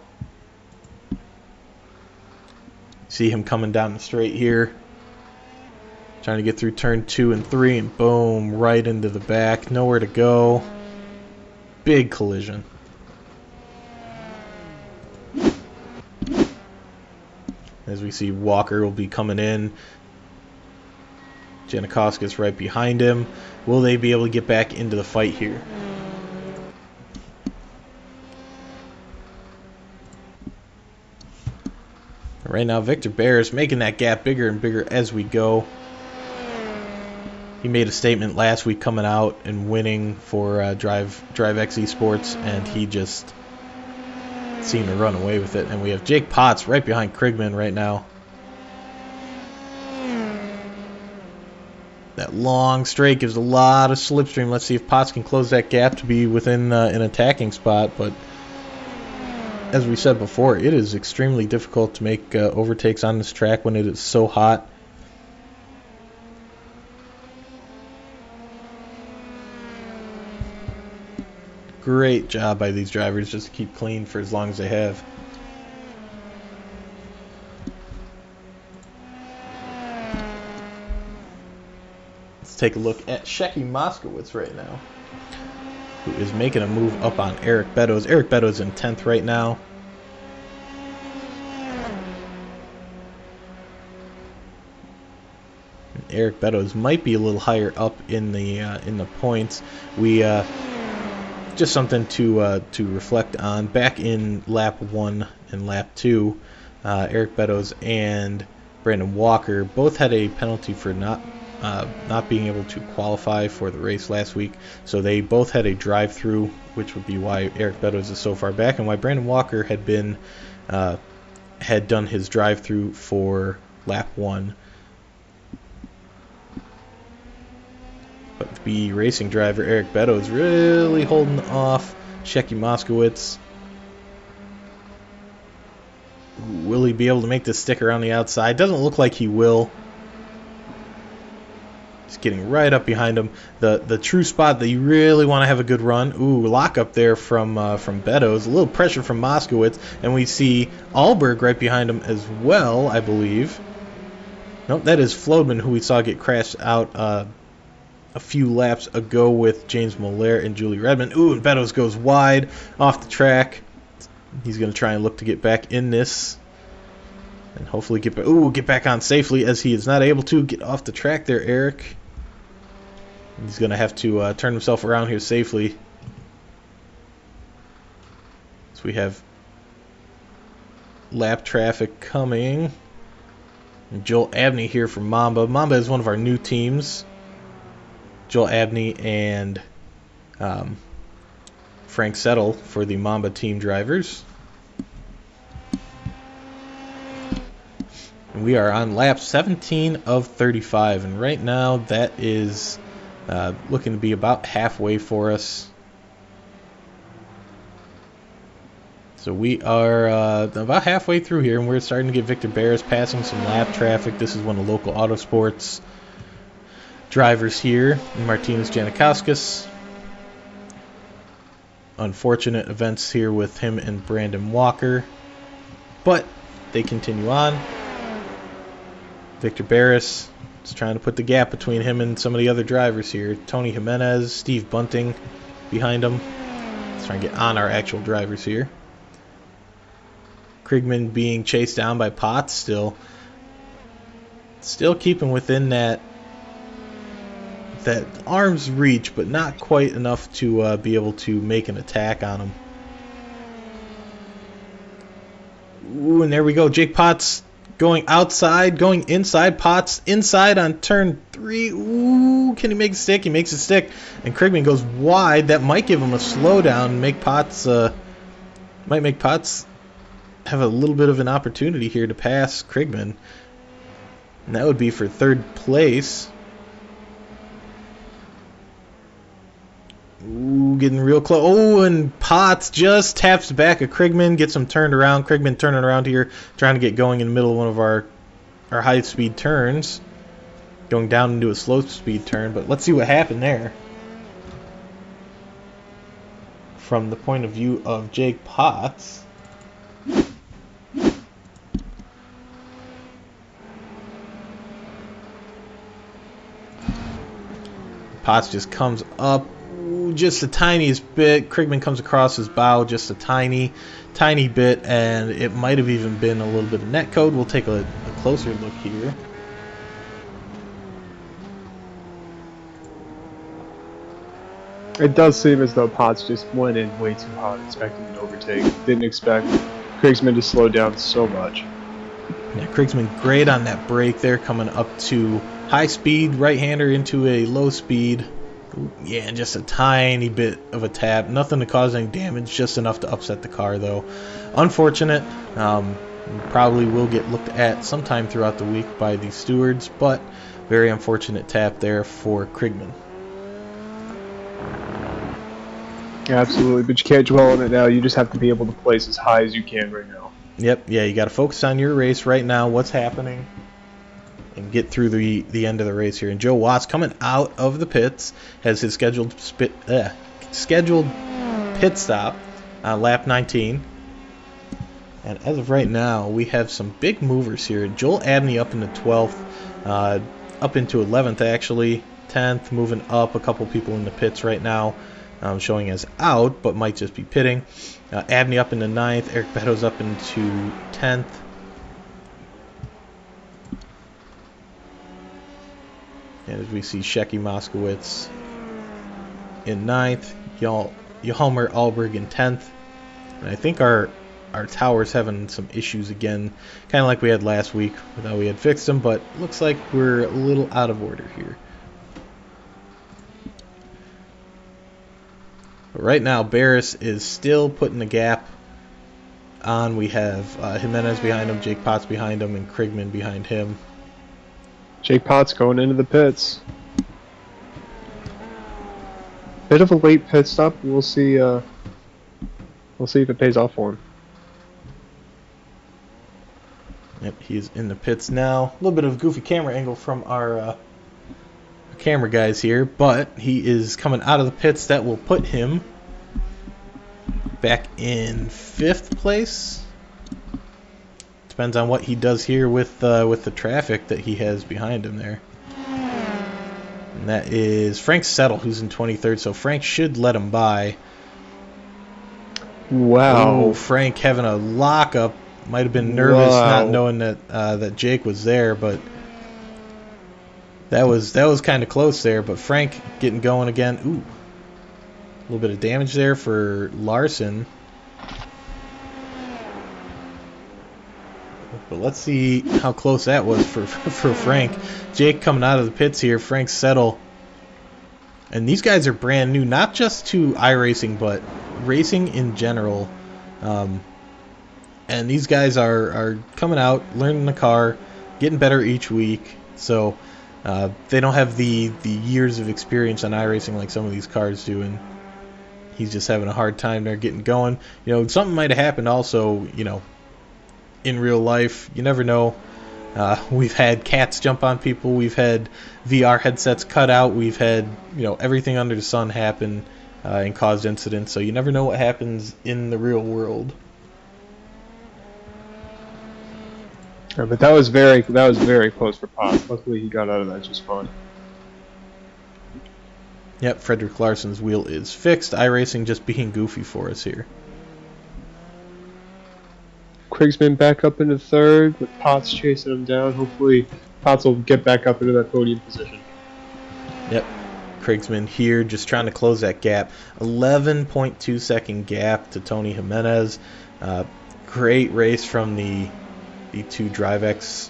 See him coming down the straight here. Trying to get through turn 2 and 3, and boom, right into the back. Nowhere to go. Big collision. As we see, Walker will be coming in. Janikoskis right behind him. Will they be able to get back into the fight here? Right now, Victor Bears making that gap bigger and bigger as we go. He made a statement last week coming out and winning for Drive X Esports, and he just seemed to run away with it. And we have Jake Potts right behind Krigman right now. That long straight gives a lot of slipstream. Let's see if Potts can close that gap to be within an attacking spot. But as we said before, it is extremely difficult to make overtakes on this track when it is so hot. Great job by these drivers just to keep clean for as long as they have. Take a look at Shecky Moskowitz right now, who is making a move up on Eric Beddoes. Eric Beddoes in 10th right now. Eric Beddoes might be a little higher up in the points. We just something to reflect on. Back in lap 1 and lap 2, Eric Beddoes and Brandon Walker both had a penalty for not being able to qualify for the race last week. So they both had a drive-through, which would be why Eric Beddoes is so far back, and why Brandon Walker had done his drive-through for lap 1. But the racing driver Eric Beddoes really holding off Shecky Moskowitz. Will he be able to make this stick around the outside? Doesn't look like he will. Just getting right up behind him. The true spot that you really want to have a good run. Ooh, lock up there from Beddoes. A little pressure from Moskowitz. And we see Alberg right behind him as well, I believe. Nope, that is Flodman, who we saw get crashed out a few laps ago with James Mollaire and Julie Redmond. Ooh, and Beddoes goes wide off the track. He's going to try and look to get back in this. And hopefully get back on safely, as he is not able to get off the track there, Eric. He's going to have to turn himself around here safely. So we have lap traffic coming. And Joel Abney here from Mamba. Mamba is one of our new teams. Joel Abney and Frank Settle for the Mamba team drivers. And we are on lap 17 of 35, and right now that is looking to be about halfway for us. So we are about halfway through here, and we're starting to get Victor Bears passing some lap traffic. This is one of the local Autosports drivers here, Martinez Janikowskis. Unfortunate events here with him and Brandon Walker, but they continue on. Victor Barris is trying to put the gap between him and some of the other drivers here. Tony Jimenez, Steve Bunting behind him. Let's try and get on our actual drivers here. Krigman being chased down by Potts, still keeping within that arm's reach, but not quite enough to be able to make an attack on him. Ooh, and there we go. Jake Potts going outside, going inside. Potts inside on turn 3. Ooh, can he make a stick? He makes a stick. And Krigman goes wide. That might give him a slowdown and make Potts have a little bit of an opportunity here to pass Krigman. And that would be for 3rd place. Ooh, getting real close. Oh, and Potts just taps back at Krigman, gets him turned around. Krigman turning around here, trying to get going in the middle of one of our high-speed turns. Going down into a slow-speed turn, but let's see what happened there. From the point of view of Jake Potts. Potts just comes up just the tiniest bit. Krigman comes across his bow just a tiny bit, and it might have even been a little bit of netcode. We'll take a closer look here. It does seem as though Potts just went in way too hot, expecting an overtake. Didn't expect Krigsman to slow down so much. Yeah, Krigsman great on that brake there, coming up to high speed, right-hander into a low speed. Ooh, yeah, just a tiny bit of a tap. Nothing to cause any damage, just enough to upset the car, though. Unfortunate. Probably will get looked at sometime throughout the week by the stewards, but very unfortunate tap there for Krigsman. Yeah, absolutely, but you can't dwell on it now. You just have to be able to place as high as you can right now. Yep, yeah, you got to focus on your race right now, what's happening, and get through the end of the race here. And Joe Watts coming out of the pits has his scheduled pit stop on lap 19. And as of right now, we have some big movers here. Joel Abney up into 12th, up into 11th actually, 10th, moving up. A couple people in the pits right now, showing as out, but might just be pitting. Abney up into 9th, Eric Beto's up into 10th. And as we see Shecky Moskowitz in 9th, Yalmer Alberg in 10th. And I think our tower's having some issues again, kind of like we had last week. We thought we had fixed them, but looks like we're a little out of order here. But right now, Barris is still putting the gap on. We have Jimenez behind him, Jake Potts behind him, and Krigsman behind him. Jake Potts going into the pits. Bit of a late pit stop. We'll see. We'll see if it pays off for him. Yep, he's in the pits now. A little bit of a goofy camera angle from our camera guys here, but he is coming out of the pits. That will put him back in 5th place. Depends on what he does here with the traffic that he has behind him there. And that is Frank Settle, who's in 23rd, so Frank should let him by. Wow. Ooh, Frank having a lockup. Might have been nervous not knowing that Jake was there, but that was kind of close there. But Frank getting going again. Ooh, a little bit of damage there for Larson. But let's see how close that was for Frank. Jake coming out of the pits here. Frank Settle. And these guys are brand new, not just to iRacing, but racing in general. And these guys are coming out, learning the car, getting better each week. So they don't have the years of experience on iRacing like some of these cars do. And he's just having a hard time there getting going. You know, something might have happened also, you know, in real life. You never know. We've had cats jump on people. We've had VR headsets cut out. We've had, you know, everything under the sun happen and caused incidents. So you never know what happens in the real world. Yeah, but that was very close for Pop. Luckily, he got out of that just fine. Yep, Frederick Larson's wheel is fixed. iRacing just being goofy for us here. Krigsman back up into 3rd with Potts chasing him down. Hopefully, Potts will get back up into that podium position. Yep, Krigsman here just trying to close that gap. 11.2 second gap to Tony Jimenez. Great race from the two DriveX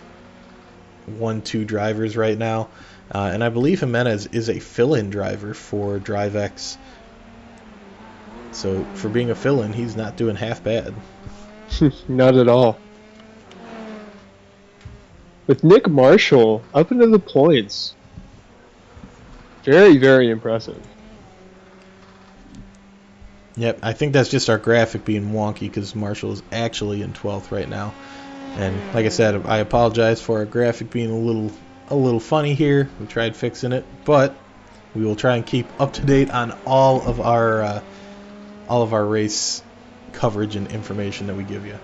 1-2 drivers right now. And I believe Jimenez is a fill-in driver for DriveX. So for being a fill-in, he's not doing half bad. Not at all. With Nick Marshall up into the points. Very, very impressive. Yep, I think that's just our graphic being wonky because Marshall is actually in 12th right now. And like I said, I apologize for our graphic being a little funny here. We tried fixing it, but we will try and keep up to date on all of our race coverage and information that we give you.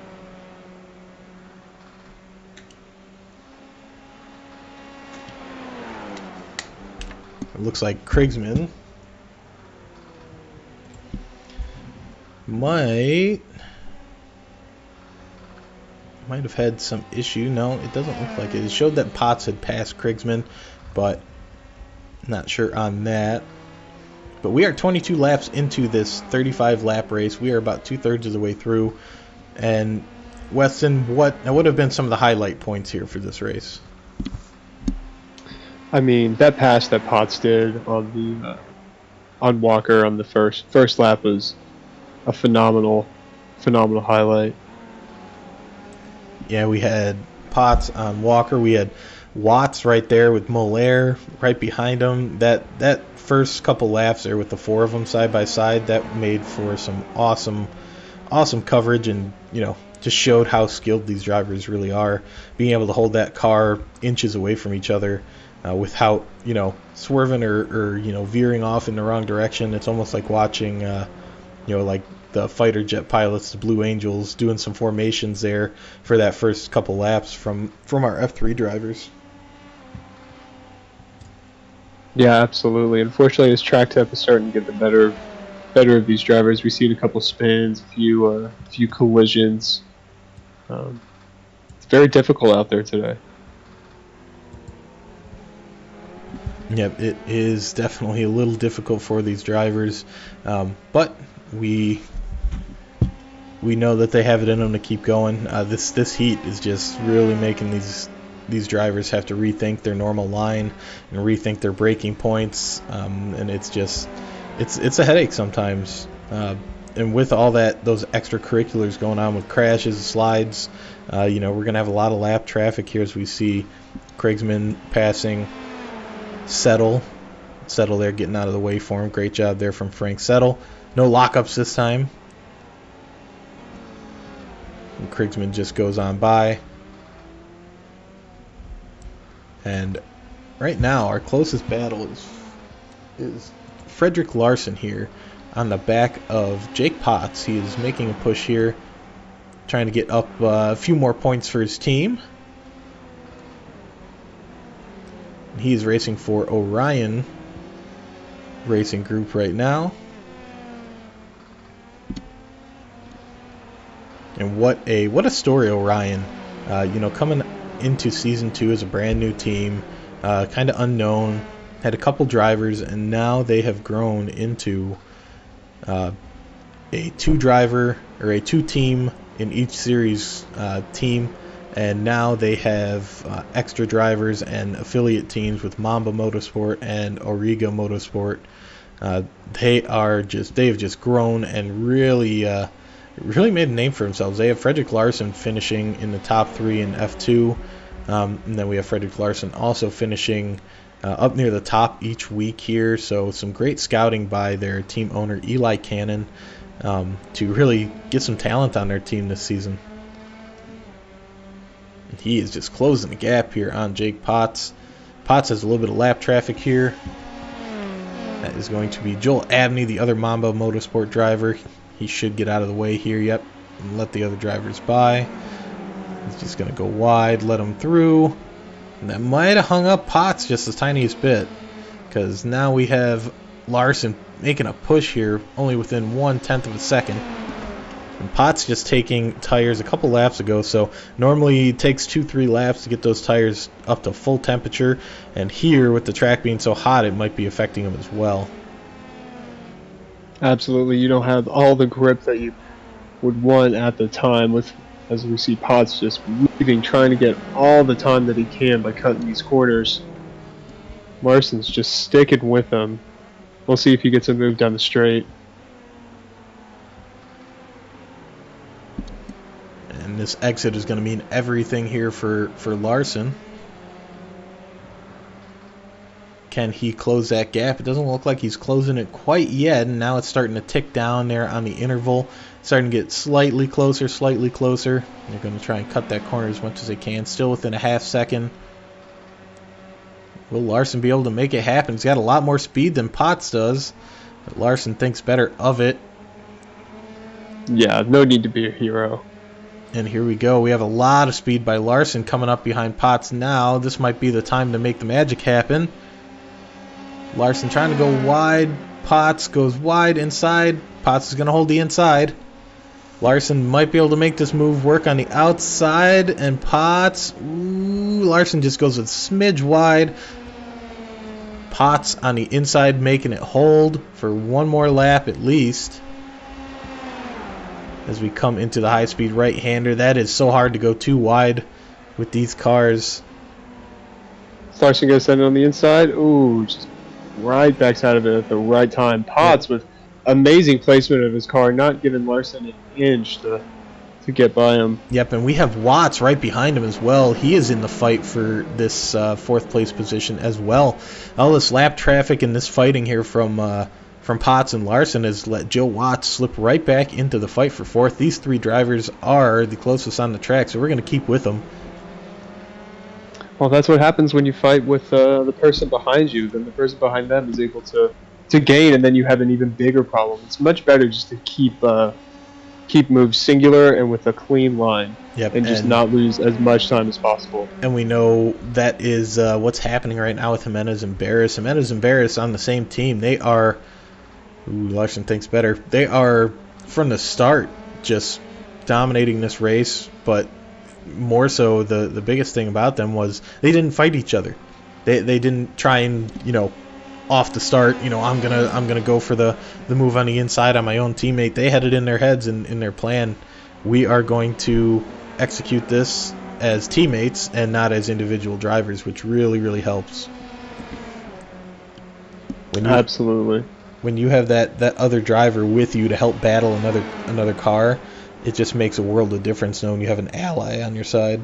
It looks like Krigsman might have had some issue. No, it doesn't look like it. It showed that Potts had passed Krigsman, but not sure on that. But we are 22 laps into this 35 lap race. We are about 2/3 of the way through, and Weston, what would have been some of the highlight points here for this race? I mean, that pass that Potts did on Walker on the first lap was a phenomenal highlight. Yeah, we had Potts on Walker. We had Watts right there with Moller right behind him. That first couple laps there with the four of them side by side, that made for some awesome coverage, and just showed how skilled these drivers really are, being able to hold that car inches away from each other without swerving or veering off in the wrong direction. It's almost like watching like the fighter jet pilots, the Blue Angels, doing some formations there for that first couple laps from our F3 drivers. Yeah, absolutely. Unfortunately, this track temp is starting to get the better of these drivers. We've seen a couple spins, a few collisions. It's very difficult out there today. Yep, it is definitely a little difficult for these drivers, but we know that they have it in them to keep going. This heat is just really making these drivers have to rethink their normal line and rethink their braking points, and it's a headache sometimes. And with all those extracurriculars going on with crashes, slides, we're gonna have a lot of lap traffic here as we see Kriegsman passing Settle there, getting out of the way for him. Great job there from Frank Settle. No lockups this time. And Kriegsman just goes on by. And right now, our closest battle is Frederick Larson here on the back of Jake Potts. He is making a push here, trying to get up a few more points for his team. He is racing for Orion Racing Group right now. And what a story, Orion. Coming into season 2 as a brand new team, kind of unknown, had a couple drivers, and now they have grown into a 2-driver or a 2-team in each series team. And now they have extra drivers and affiliate teams with Mamba Motorsport and Auriga Motorsport. They have just grown and really made a name for themselves. They have Frederick Larson finishing in the top 3 in F2, and then we have Frederick Larson also finishing up near the top each week here. So some great scouting by their team owner Eli Cannon to really get some talent on their team this season. He is just closing the gap here on Jake Potts. Potts has a little bit of lap traffic here. That is going to be Joel Abney, the other Mamba Motorsport driver. He should get out of the way here, yep, and let the other drivers by. He's just going to go wide, let him through. And that might have hung up Potts just the tiniest bit, because now we have Larson making a push here, only within 1/10 of a second. And Potts just taking tires a couple laps ago, so normally it takes 2-3 laps to get those tires up to full temperature, and here with the track being so hot, it might be affecting them as well. Absolutely, you don't have all the grip that you would want at the time, as we see Potts just weaving, trying to get all the time that he can by cutting these corners. Larson's just sticking with him. We'll see if he gets a move down the straight. And this exit is going to mean everything here for Larson. Can he close that gap? It doesn't look like he's closing it quite yet, and now it's starting to tick down there on the interval. Starting to get slightly closer. They're going to try and cut that corner as much as they can. Still within a half second. Will Larson be able to make it happen? He's got a lot more speed than Potts does, but Larson thinks better of it. Yeah, no need to be a hero. And here we go. We have a lot of speed by Larson coming up behind Potts now. This might be the time to make the magic happen. Larson trying to go wide. Potts goes wide inside. Potts is going to hold the inside. Larson might be able to make this move work on the outside. And Potts, Larson just goes a smidge wide. Potts on the inside making it hold for one more lap at least. as we come into the high-speed right-hander. That is so hard to go too wide with these cars. Larson going to send it on the inside. Ooh, just right backs out of it at the right time. Potts with amazing placement of his car, not giving Larson an inch to get by him. Yep, and we have Watts right behind him as well. He is in the fight for this fourth place position as well. All this lap traffic and this fighting here from Potts and Larson has let Joe Watts slip right back into the fight for fourth. These three drivers are the closest on the track, so we're going to keep with them. Well, that's what happens when you fight with the person behind you. Then the person behind them is able to gain, and then you have an even bigger problem. It's much better just to keep moves singular and with a clean line, and just not lose as much time as possible. And we know that is what's happening right now with Jimenez and Barris. Jimenez and Barris on the same team. They are, Larson thinks better. They are from the start just dominating this race, but more so the biggest thing about them was they didn't fight each other. They didn't try and, off the start, I'm gonna go for the move on the inside on my own teammate. They had it in their heads and in their plan. We are going to execute this as teammates and not as individual drivers, which really, really helps. Absolutely. When you have that other driver with you to help battle another car, it just makes a world of difference knowing you have an ally on your side.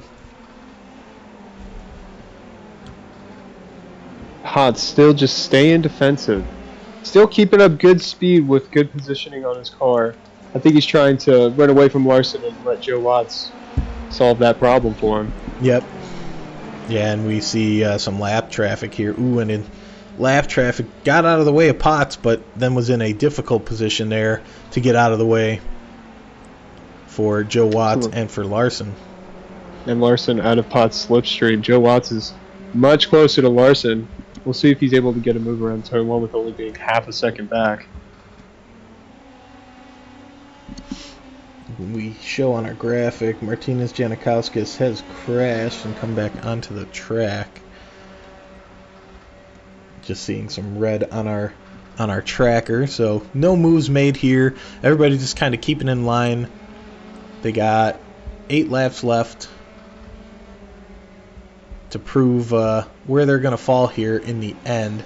Potts still just staying defensive. Still keeping up good speed with good positioning on his car. I think he's trying to run away from Larson and let Joe Watts solve that problem for him. Yep. Yeah, and we see some lap traffic here. Ooh, and in lap traffic, got out of the way of Potts, but then was in a difficult position there to get out of the way for Joe Watts and for Larson. And Larson out of Potts' slipstream. Joe Watts is much closer to Larson. We'll see if he's able to get a move around turn one with only being half a second back. We show on our graphic Martinez Janikowskis has crashed and come back onto the track. Just seeing some red on our tracker, so no moves made here. Everybody just kind of keeping in line. They got 8 laps left to prove where they're going to fall here in the end.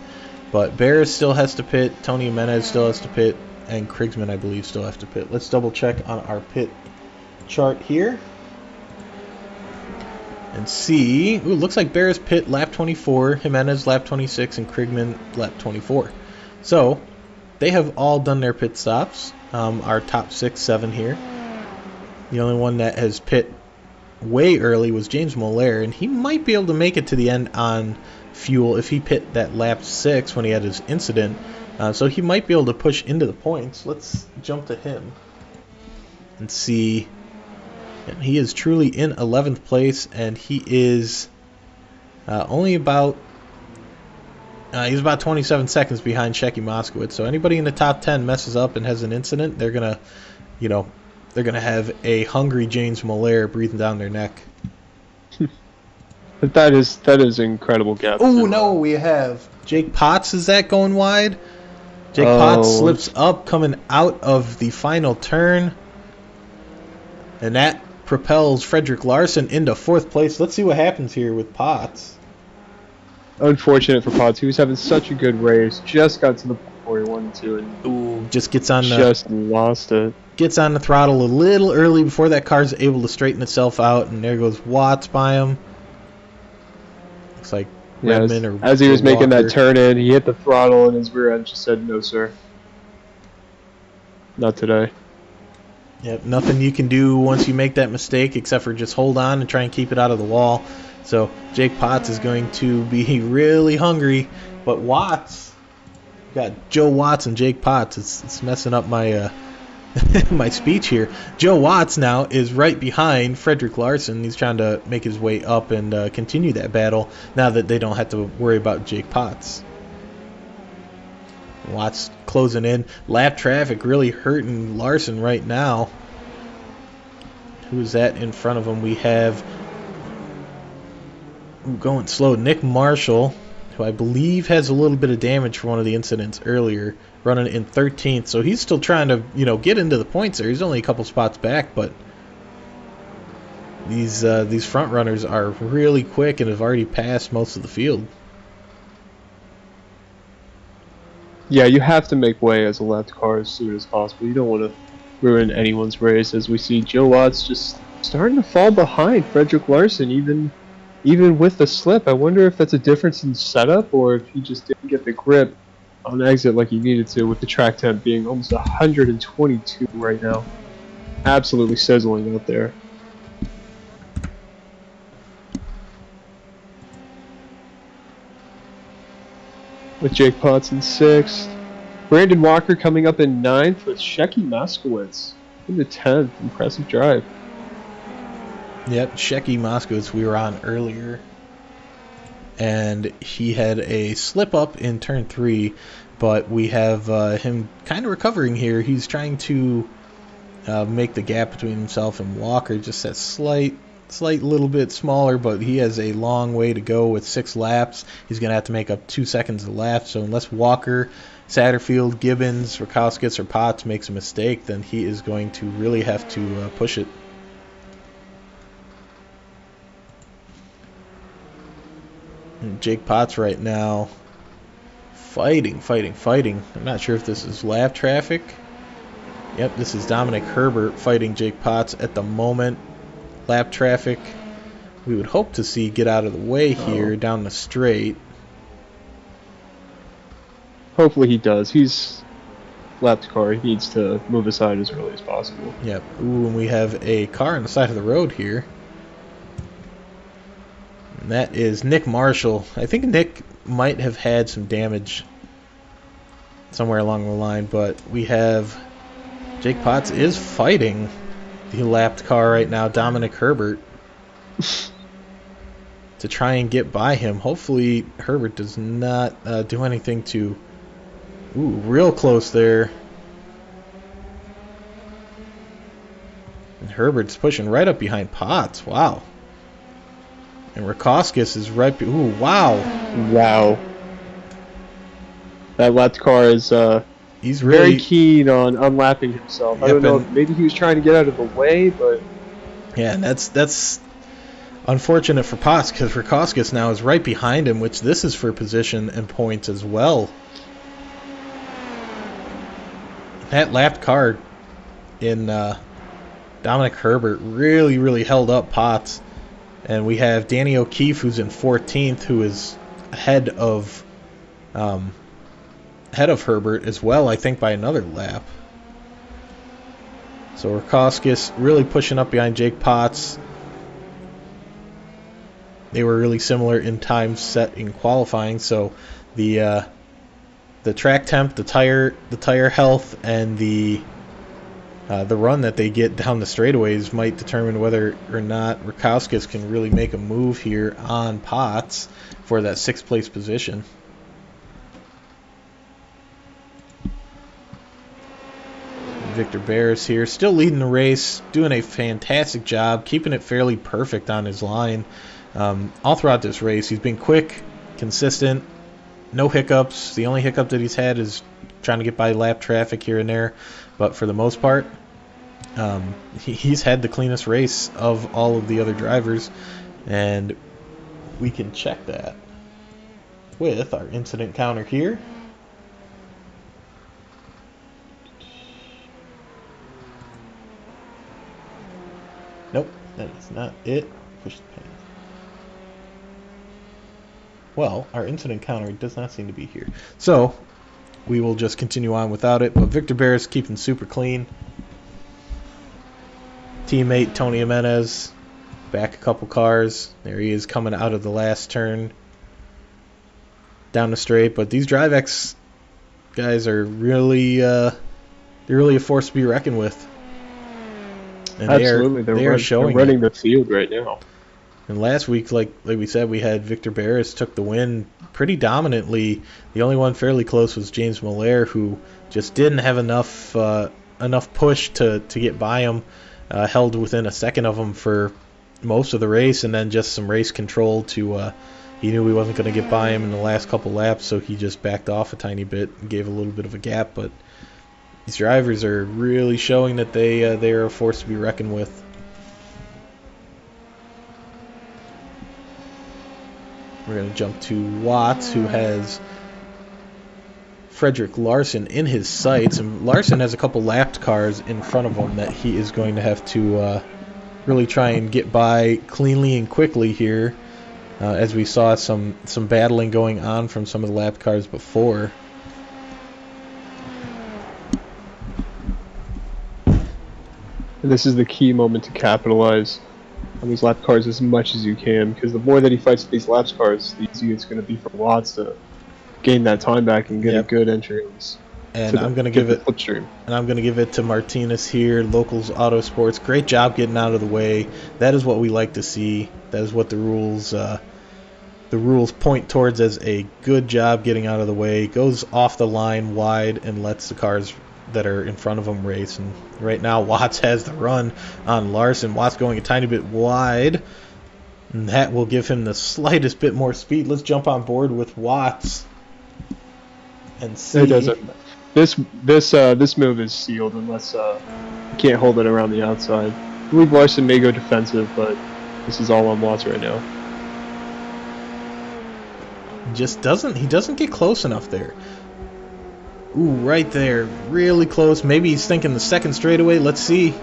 But Barris still has to pit, Tony Jimenez still has to pit, and Krigsman, I believe, still have to pit. Let's double check on our pit chart here and see. Ooh, looks like Barris pit lap 24, Jimenez lap 26, and Krigsman lap 24. So they have all done their pit stops. Our top 6, 7 here. The only one that has pit way early was James Mollaire, and he might be able to make it to the end on fuel if he pit that lap 6 when he had his incident. So he might be able to push into the points. Let's jump to him and see. And he is truly in 11th place, and he is only about he's about 27 seconds behind Shecky Moskowitz. So anybody in the top 10 messes up and has an incident, they're gonna, they're gonna have a hungry James Mollaire breathing down their neck. But that is incredible gap. Oh no, we have Jake Potts. Is that going wide? Jake Potts slips up coming out of the final turn, and that propels Frederick Larson into 4th place. Let's see what happens here with Potts. Unfortunate for Potts. He was having such a good race. Just got to the point where he wanted to, and just gets on lost it. Gets on the throttle a little early before that car's able to straighten itself out, and there goes Watts by him. Looks like Redmond as he was making that turn in, he hit the throttle and his rear end just said, "No, sir. Not today." Yep, nothing you can do once you make that mistake except for just hold on and try and keep it out of the wall. So Jake Potts is going to be really hungry, but Watts, got Joe Watts and Jake Potts. It's messing up my my speech here. Joe Watts now is right behind Frederick Larson. He's trying to make his way up and continue that battle now that they don't have to worry about Jake Potts. Watts closing in. Lap traffic really hurting Larson right now. Who is that in front of him? We have going slow. Nick Marshall who I believe has a little bit of damage from one of the incidents earlier, running in 13th. So he's still trying to, get into the points there. He's only a couple spots back, but these front runners are really quick and have already passed most of the field. Yeah, you have to make way as a left car as soon as possible. You don't want to ruin anyone's race, as we see Joe Watts just starting to fall behind Frederick Larson, even with the slip. I wonder if that's a difference in setup or if he just didn't get the grip on exit like he needed to, with the track temp being almost 122 right now. Absolutely sizzling out there. With Jake Potts in 6th. Brandon Walker coming up in 9th with Shecky Moskowitz in the 10th. Impressive drive. Yep, Shecky Moskowitz we were on earlier. And he had a slip up in turn 3, but we have him kind of recovering here. He's trying to make the gap between himself and Walker just that slight little bit smaller, but he has a long way to go with 6 laps. He's going to have to make up 2 seconds a lap, so unless Walker, Satterfield, Gibbons, Rakowskis, or Potts makes a mistake, then he is going to really have to push it. And Jake Potts right now fighting. I'm not sure if this is lap traffic. Yep, this is Dominic Herbert fighting Jake Potts at the moment. Lap traffic, we would hope to see get out of the way here down the straight. Hopefully he does. He's lapped car. He needs to move aside as early as possible. Yep. Ooh, and we have a car on the side of the road here. And that is Nick Marshall. I think Nick might have had some damage somewhere along the line, but we have Jake Potts is fighting the lapped car right now, Dominic Herbert, to try and get by him. Hopefully Herbert does not do anything to... Ooh, real close there. And Herbert's pushing right up behind Potts. Wow. And Rakowskis is right... Ooh, wow. Wow. That left car is... He's really very keen on unlapping himself. Yep, I don't know if maybe he was trying to get out of the way, but... Yeah, and that's unfortunate for Potts, because Rakowskis now is right behind him, which this is for position and points as well. That lapped car in Dominic Herbert really held up Potts. And we have Danny O'Keefe, who's in 14th, who is ahead of Herbert as well, I think, by another lap. So Rakowskis really pushing up behind Jake Potts. They were really similar in time set in qualifying, so the track temp, the tire health, and the run that they get down the straightaways might determine whether or not Rakowskis can really make a move here on Potts for that 6th place position. Victor Barris here, still leading the race, doing a fantastic job, keeping it fairly perfect on his line. All throughout this race, he's been quick, consistent, no hiccups. The only hiccup that he's had is trying to get by lap traffic here and there, but for the most part, he's had the cleanest race of all of the other drivers, and we can check that with our incident counter here. Nope, that is not it. Push the pen. Well, our incident counter does not seem to be here. So, we will just continue on without it. But Victor Barris keeping super clean. Teammate Tony Jimenez back a couple cars. There he is coming out of the last turn down the straight. But these DriveX guys are really, they're really a force to be reckoned with. And absolutely, they're showing running the field right now. And last week, like we said, we had Victor Barris took the win pretty dominantly. The only one fairly close was James Miller, who just didn't have enough push to get by him. Held within a second of him for most of the race, and then just some race control to he knew he wasn't going to get by him in the last couple laps, so he just backed off a tiny bit and gave a little bit of a gap. But these drivers are really showing that they are a force to be reckoned with. We're going to jump to Watts, who has Frederick Larson in his sights, and Larson has a couple lapped cars in front of him that he is going to have to really try and get by cleanly and quickly here, as we saw some battling going on from some of the lapped cars before. And this is the key moment to capitalize on these lap cars as much as you can, because the more that he fights with these lap cars, the easier it's going to be for Watts to gain that time back and get a good entry. And I'm going to give it slipstream. And I'm going to give it to Martinez here, Locals Autosports. Great job getting out of the way. That is what we like to see. That is what the rules point towards as a good job getting out of the way. Goes off the line wide and lets the cars that are in front of him race. And right now Watts has the run on Larson. Watts going a tiny bit wide, and that will give him the slightest bit more speed. Let's jump on board with Watts and see. It doesn't. This move is sealed unless you can't hold it around the outside. I believe Larson may go defensive, but this is all on Watts right now. He doesn't get close enough there. Ooh, right there, really close. Maybe he's thinking the second straightaway. Let's see.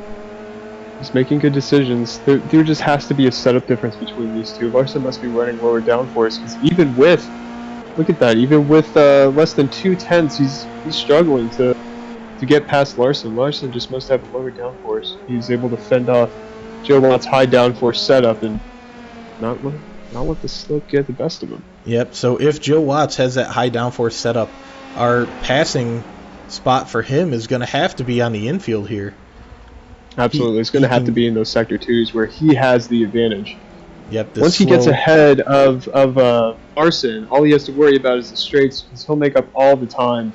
He's making good decisions. There just has to be a setup difference between these two. Larson must be running lower downforce, because even with, look at that, even with less than 2/10, he's struggling to get past Larson. Larson just must have lower downforce. He's able to fend off Joe Watts' high downforce setup and not let the slip get the best of him. Yep. So if Joe Watts has that high downforce setup, our passing spot for him is going to have to be on the infield here. Absolutely. It's going to have to be in those sector twos where he has the advantage. Yep. Once he gets ahead of Larson, all he has to worry about is the straights, because he'll make up all the time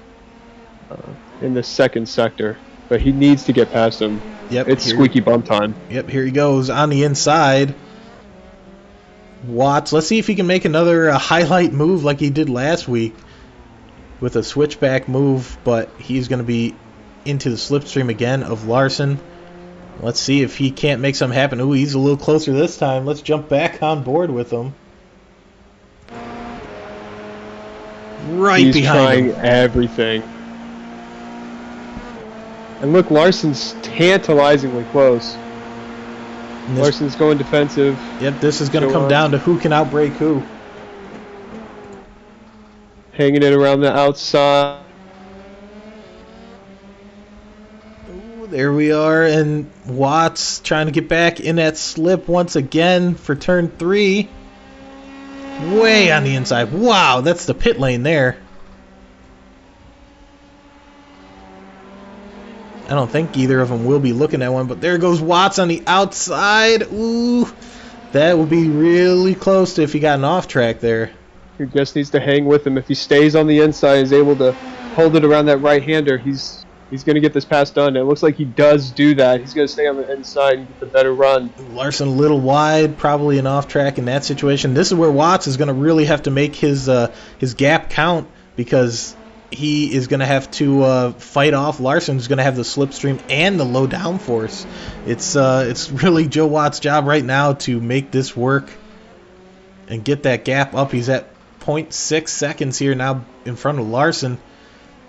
in the second sector. But he needs to get past him. Yep. It's squeaky bump time. Yep. Here he goes on the inside. Watts. Let's see if he can make another highlight move like he did last week with a switchback move, but he's going to be into the slipstream again of Larson. Let's see if he can't make something happen. Ooh, he's a little closer this time. Let's jump back on board with him. Right he's behind him. He's trying everything. And look, Larson's tantalizingly close. Larson's going defensive. Yep, this is going to come down to who can outbrake who. Hanging it around the outside. Ooh, there we are, and Watts trying to get back in that slip once again for turn 3. Way on the inside. Wow, that's the pit lane there. I don't think either of them will be looking at one, but there goes Watts on the outside. Ooh, that would be really close to if he got an off track there. He just needs to hang with him. If he stays on the inside, he's able to hold it around that right-hander, he's going to get this pass done. It looks like he does do that. He's going to stay on the inside and get the better run. Larson a little wide, probably an off track in that situation. This is where Watts is going to really have to make his gap count, because he is going to have to fight off Larson, who's going to have the slipstream and the low downforce. It's really Joe Watts' job right now to make this work and get that gap up. He's at 0.6 seconds here now in front of Larson.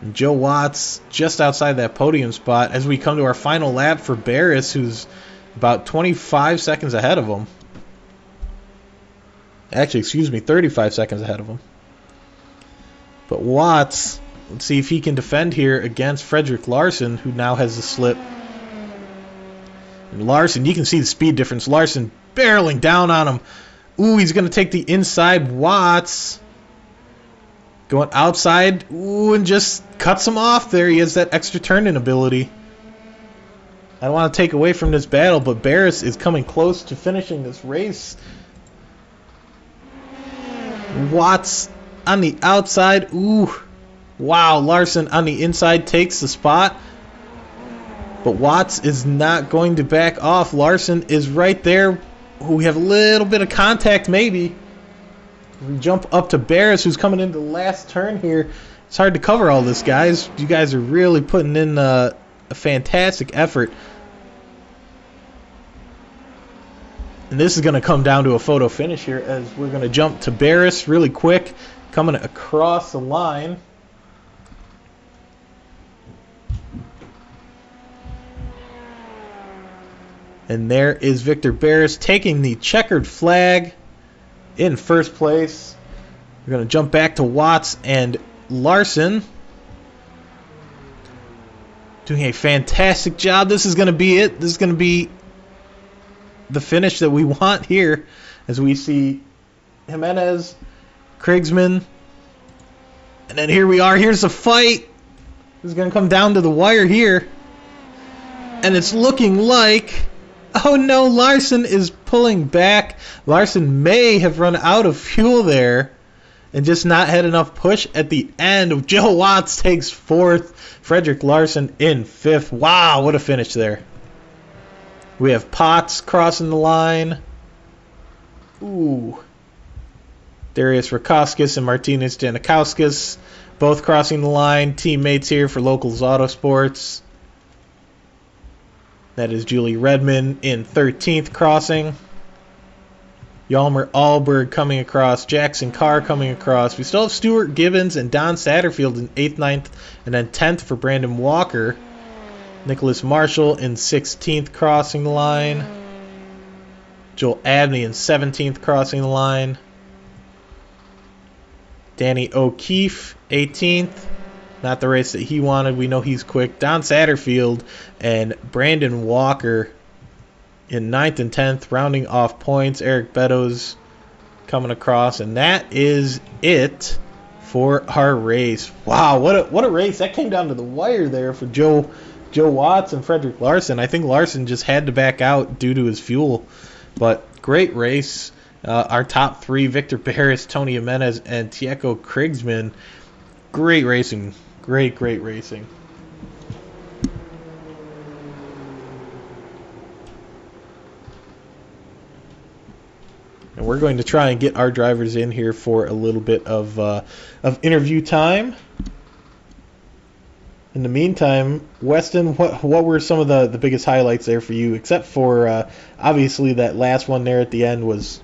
And Joe Watts just outside that podium spot as we come to our final lap for Barris, who's about 25 seconds ahead of him. Actually, 35 seconds ahead of him. But Watts, let's see if he can defend here against Frederick Larson, who now has the slip. And Larson, you can see the speed difference. Larson barreling down on him. Ooh, he's going to take the inside. Watts going outside. Ooh, and just cuts him off there. He has that extra turning ability. I don't want to take away from this battle, but Barris is coming close to finishing this race. Watts on the outside. Ooh. Wow, Larson on the inside takes the spot. But Watts is not going to back off. Larson is right there. We have a little bit of contact maybe. We jump up to Barris, who's coming into the last turn here. It's hard to cover all this, guys. You guys are really putting in a fantastic effort. And this is going to come down to a photo finish here as we're going to jump to Barris really quick, coming across the line. And there is Victor Barris taking the checkered flag in first place. We're going to jump back to Watts and Larson. Doing a fantastic job. This is going to be it. This is going to be the finish that we want here as we see Jimenez, Krigsman, and then here we are. Here's the fight. This is going to come down to the wire here. And it's looking like, oh no, Larson is pulling back. Larson may have run out of fuel there and just not had enough push at the end. Joe Watts takes fourth. Frederick Larson in fifth. Wow, what a finish there. We have Potts crossing the line. Ooh. Darius Rakowskis and Martinez Janikowskis both crossing the line. Teammates here for Locals Autosports. That is Julie Redman in 13th crossing. Yalmer Alberg coming across. Jackson Carr coming across. We still have Stuart Gibbons and Don Satterfield in 8th, 9th, and then 10th for Brandon Walker. Nicholas Marshall in 16th crossing the line. Joel Abney in 17th crossing the line. Danny O'Keefe, 18th. Not the race that he wanted. We know he's quick. Don Satterfield and Brandon Walker in 9th and 10th, rounding off points. Eric Beddoes coming across, and that is it for our race. Wow, what a race. That came down to the wire there for Joe Watts and Frederick Larson. I think Larson just had to back out due to his fuel, but great race. Our top three, Victor Barris, Tony Jimenez, and Tieko Krigsman. Great racing. Great racing. And we're going to try and get our drivers in here for a little bit of interview time. In the meantime, Weston, what were some of the biggest highlights there for you, except for obviously that last one there at the end was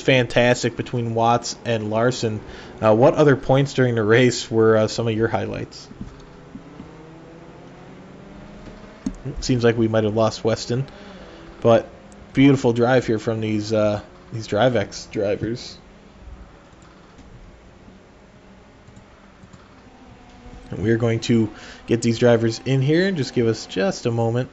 fantastic between Watts and Larson. What other points during the race were some of your highlights? Seems like we might have lost Weston, but beautiful drive here from these DriveX drivers. And we're going to get these drivers in here. Just give us just a moment.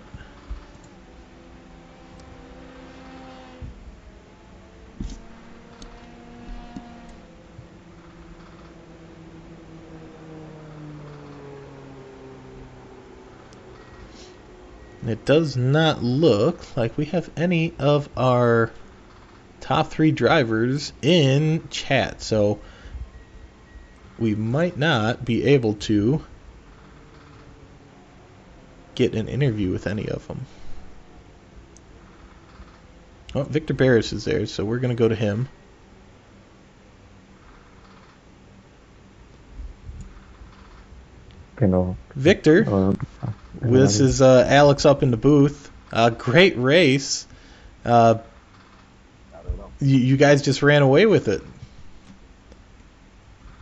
It does not look like we have any of our top three drivers in chat, so we might not be able to get an interview with any of them. Oh, Victor Barris is there, so we're going to go to him. Victor, this is Alex up in the booth. Great race. You guys just ran away with it.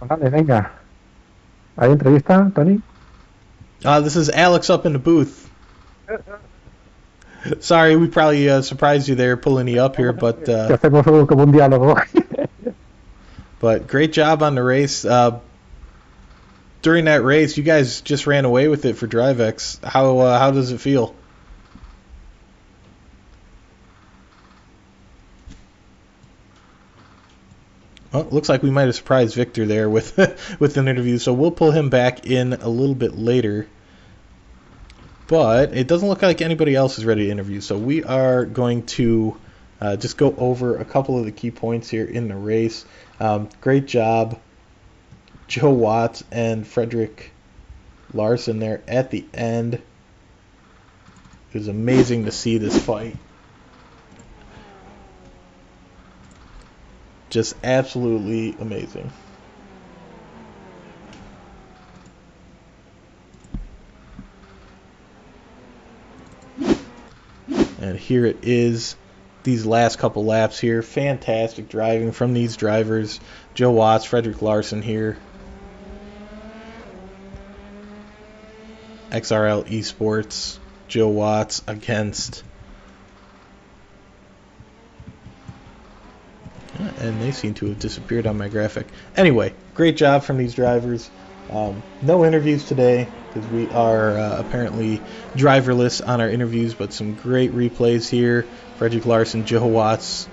Venga. ¿Hay entrevista, Tony? This is Alex up in the booth. Sorry, we probably surprised you there pulling you up here, but but great job on the race. During that race, you guys just ran away with it for DriveX. How does it feel? Well, looks like we might have surprised Victor there with with an interview, so we'll pull him back in a little bit later. But it doesn't look like anybody else is ready to interview, so we are going to just go over a couple of the key points here in the race. Great job, Joe Watts and Frederick Larson there at the end. It was amazing to see this fight. Just absolutely amazing. And here it is, these last couple laps here. Fantastic driving from these drivers. Joe Watts, Frederick Larson here. XRL Esports, Joe Watts against. And they seem to have disappeared on my graphic. Anyway, great job from these drivers. No interviews today because we are apparently driverless on our interviews, but some great replays here. Frederick Larson, Joe Watts,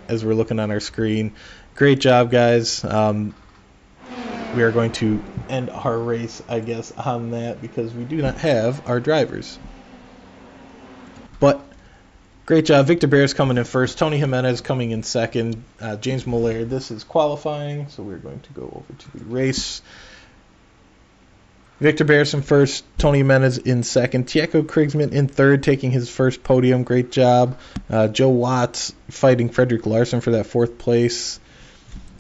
as we're looking on our screen. Great job, guys. We are going to end our race, I guess, on that because we do not have our drivers. But great job. Victor Bears coming in first. Tony Jimenez coming in second. James Moller, this is qualifying, so we're going to go over to the race. Victor Bears in first. Tony Jimenez in second. Tiago Krigsman in third, taking his first podium. Great job. Joe Watts fighting Frederick Larson for that fourth place.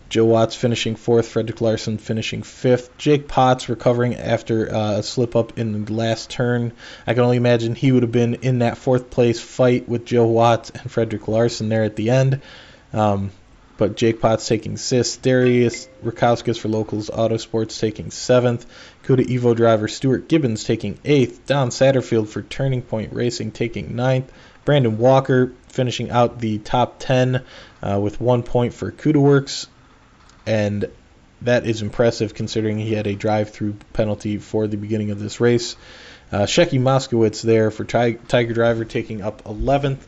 Joe Watts finishing fourth. Frederick Larson finishing fifth. Jake Potts recovering after a slip-up in the last turn. I can only imagine he would have been in that fourth place fight with Joe Watts and Frederick Larson there at the end. But Jake Potts taking sixth. Darius Rakauskas for Locals Autosports taking seventh. Cuda Evo driver Stuart Gibbons taking eighth. Don Satterfield for Turning Point Racing taking ninth. Brandon Walker finishing out the top 10 with 1 point for Cuda Works. And that is impressive considering he had a drive-through penalty for the beginning of this race. Shecky Moskowitz there for Tiger Driver taking up 11th.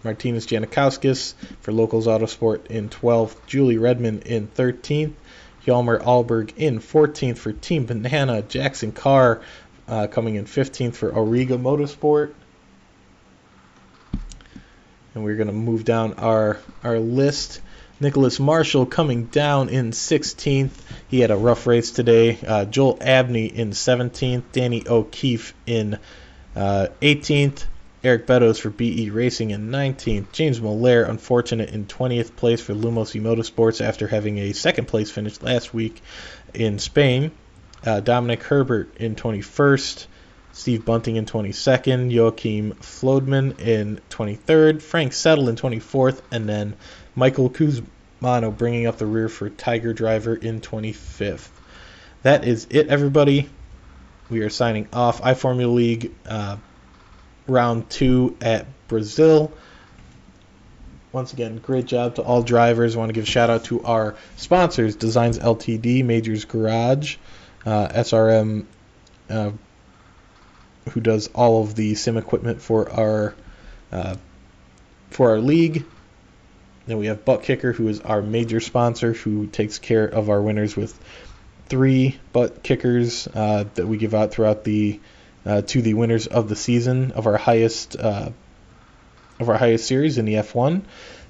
Martinez Janikowskis for Locals Autosport in 12th. Julie Redmond in 13th. Hjalmar Ahlberg in 14th for Team Banana. Jackson Carr coming in 15th for Auriga Motorsport. And we're going to move down our list. Nicholas Marshall coming down in 16th. He had a rough race today. Joel Abney in 17th. Danny O'Keefe in 18th. Eric Beddoes for BE Racing in 19th. James Moller, unfortunate, in 20th place for Lumos Motorsports after having a second place finish last week in Spain. Dominic Herbert in 21st. Steve Bunting in 22nd. Joachim Flodman in 23rd. Frank Settle in 24th. And then Michael Kuzmano bringing up the rear for Tiger Driver in 25th. That is it, everybody. We are signing off. iFormula League round 2 at Brazil. Once again, great job to all drivers. I want to give a shout out to our sponsors, Designs Ltd, Majors Garage, SRM, who does all of the sim equipment for our league. Then we have Butt Kicker, who is our major sponsor, who takes care of our winners with 3 butt kickers that we give out throughout the to the winners of the season of our highest series in the F1.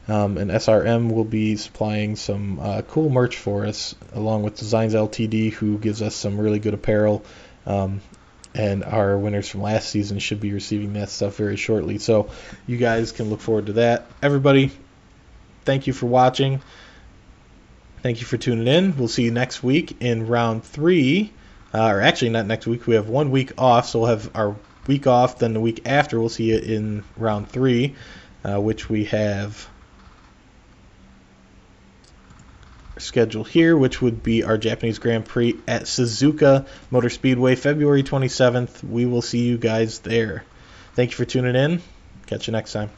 And SRM will be supplying some cool merch for us, along with Designs Ltd, who gives us some really good apparel. And our winners from last season should be receiving that stuff very shortly. So you guys can look forward to that. Everybody, thank you for watching. Thank you for tuning in. We'll see you next week in round 3. Or actually, not next week. We have 1 week off, so we'll have our week off. Then the week after, we'll see you in round 3, which we have scheduled here, which would be our Japanese Grand Prix at Suzuka Motor Speedway, February 27th. We will see you guys there. Thank you for tuning in. Catch you next time.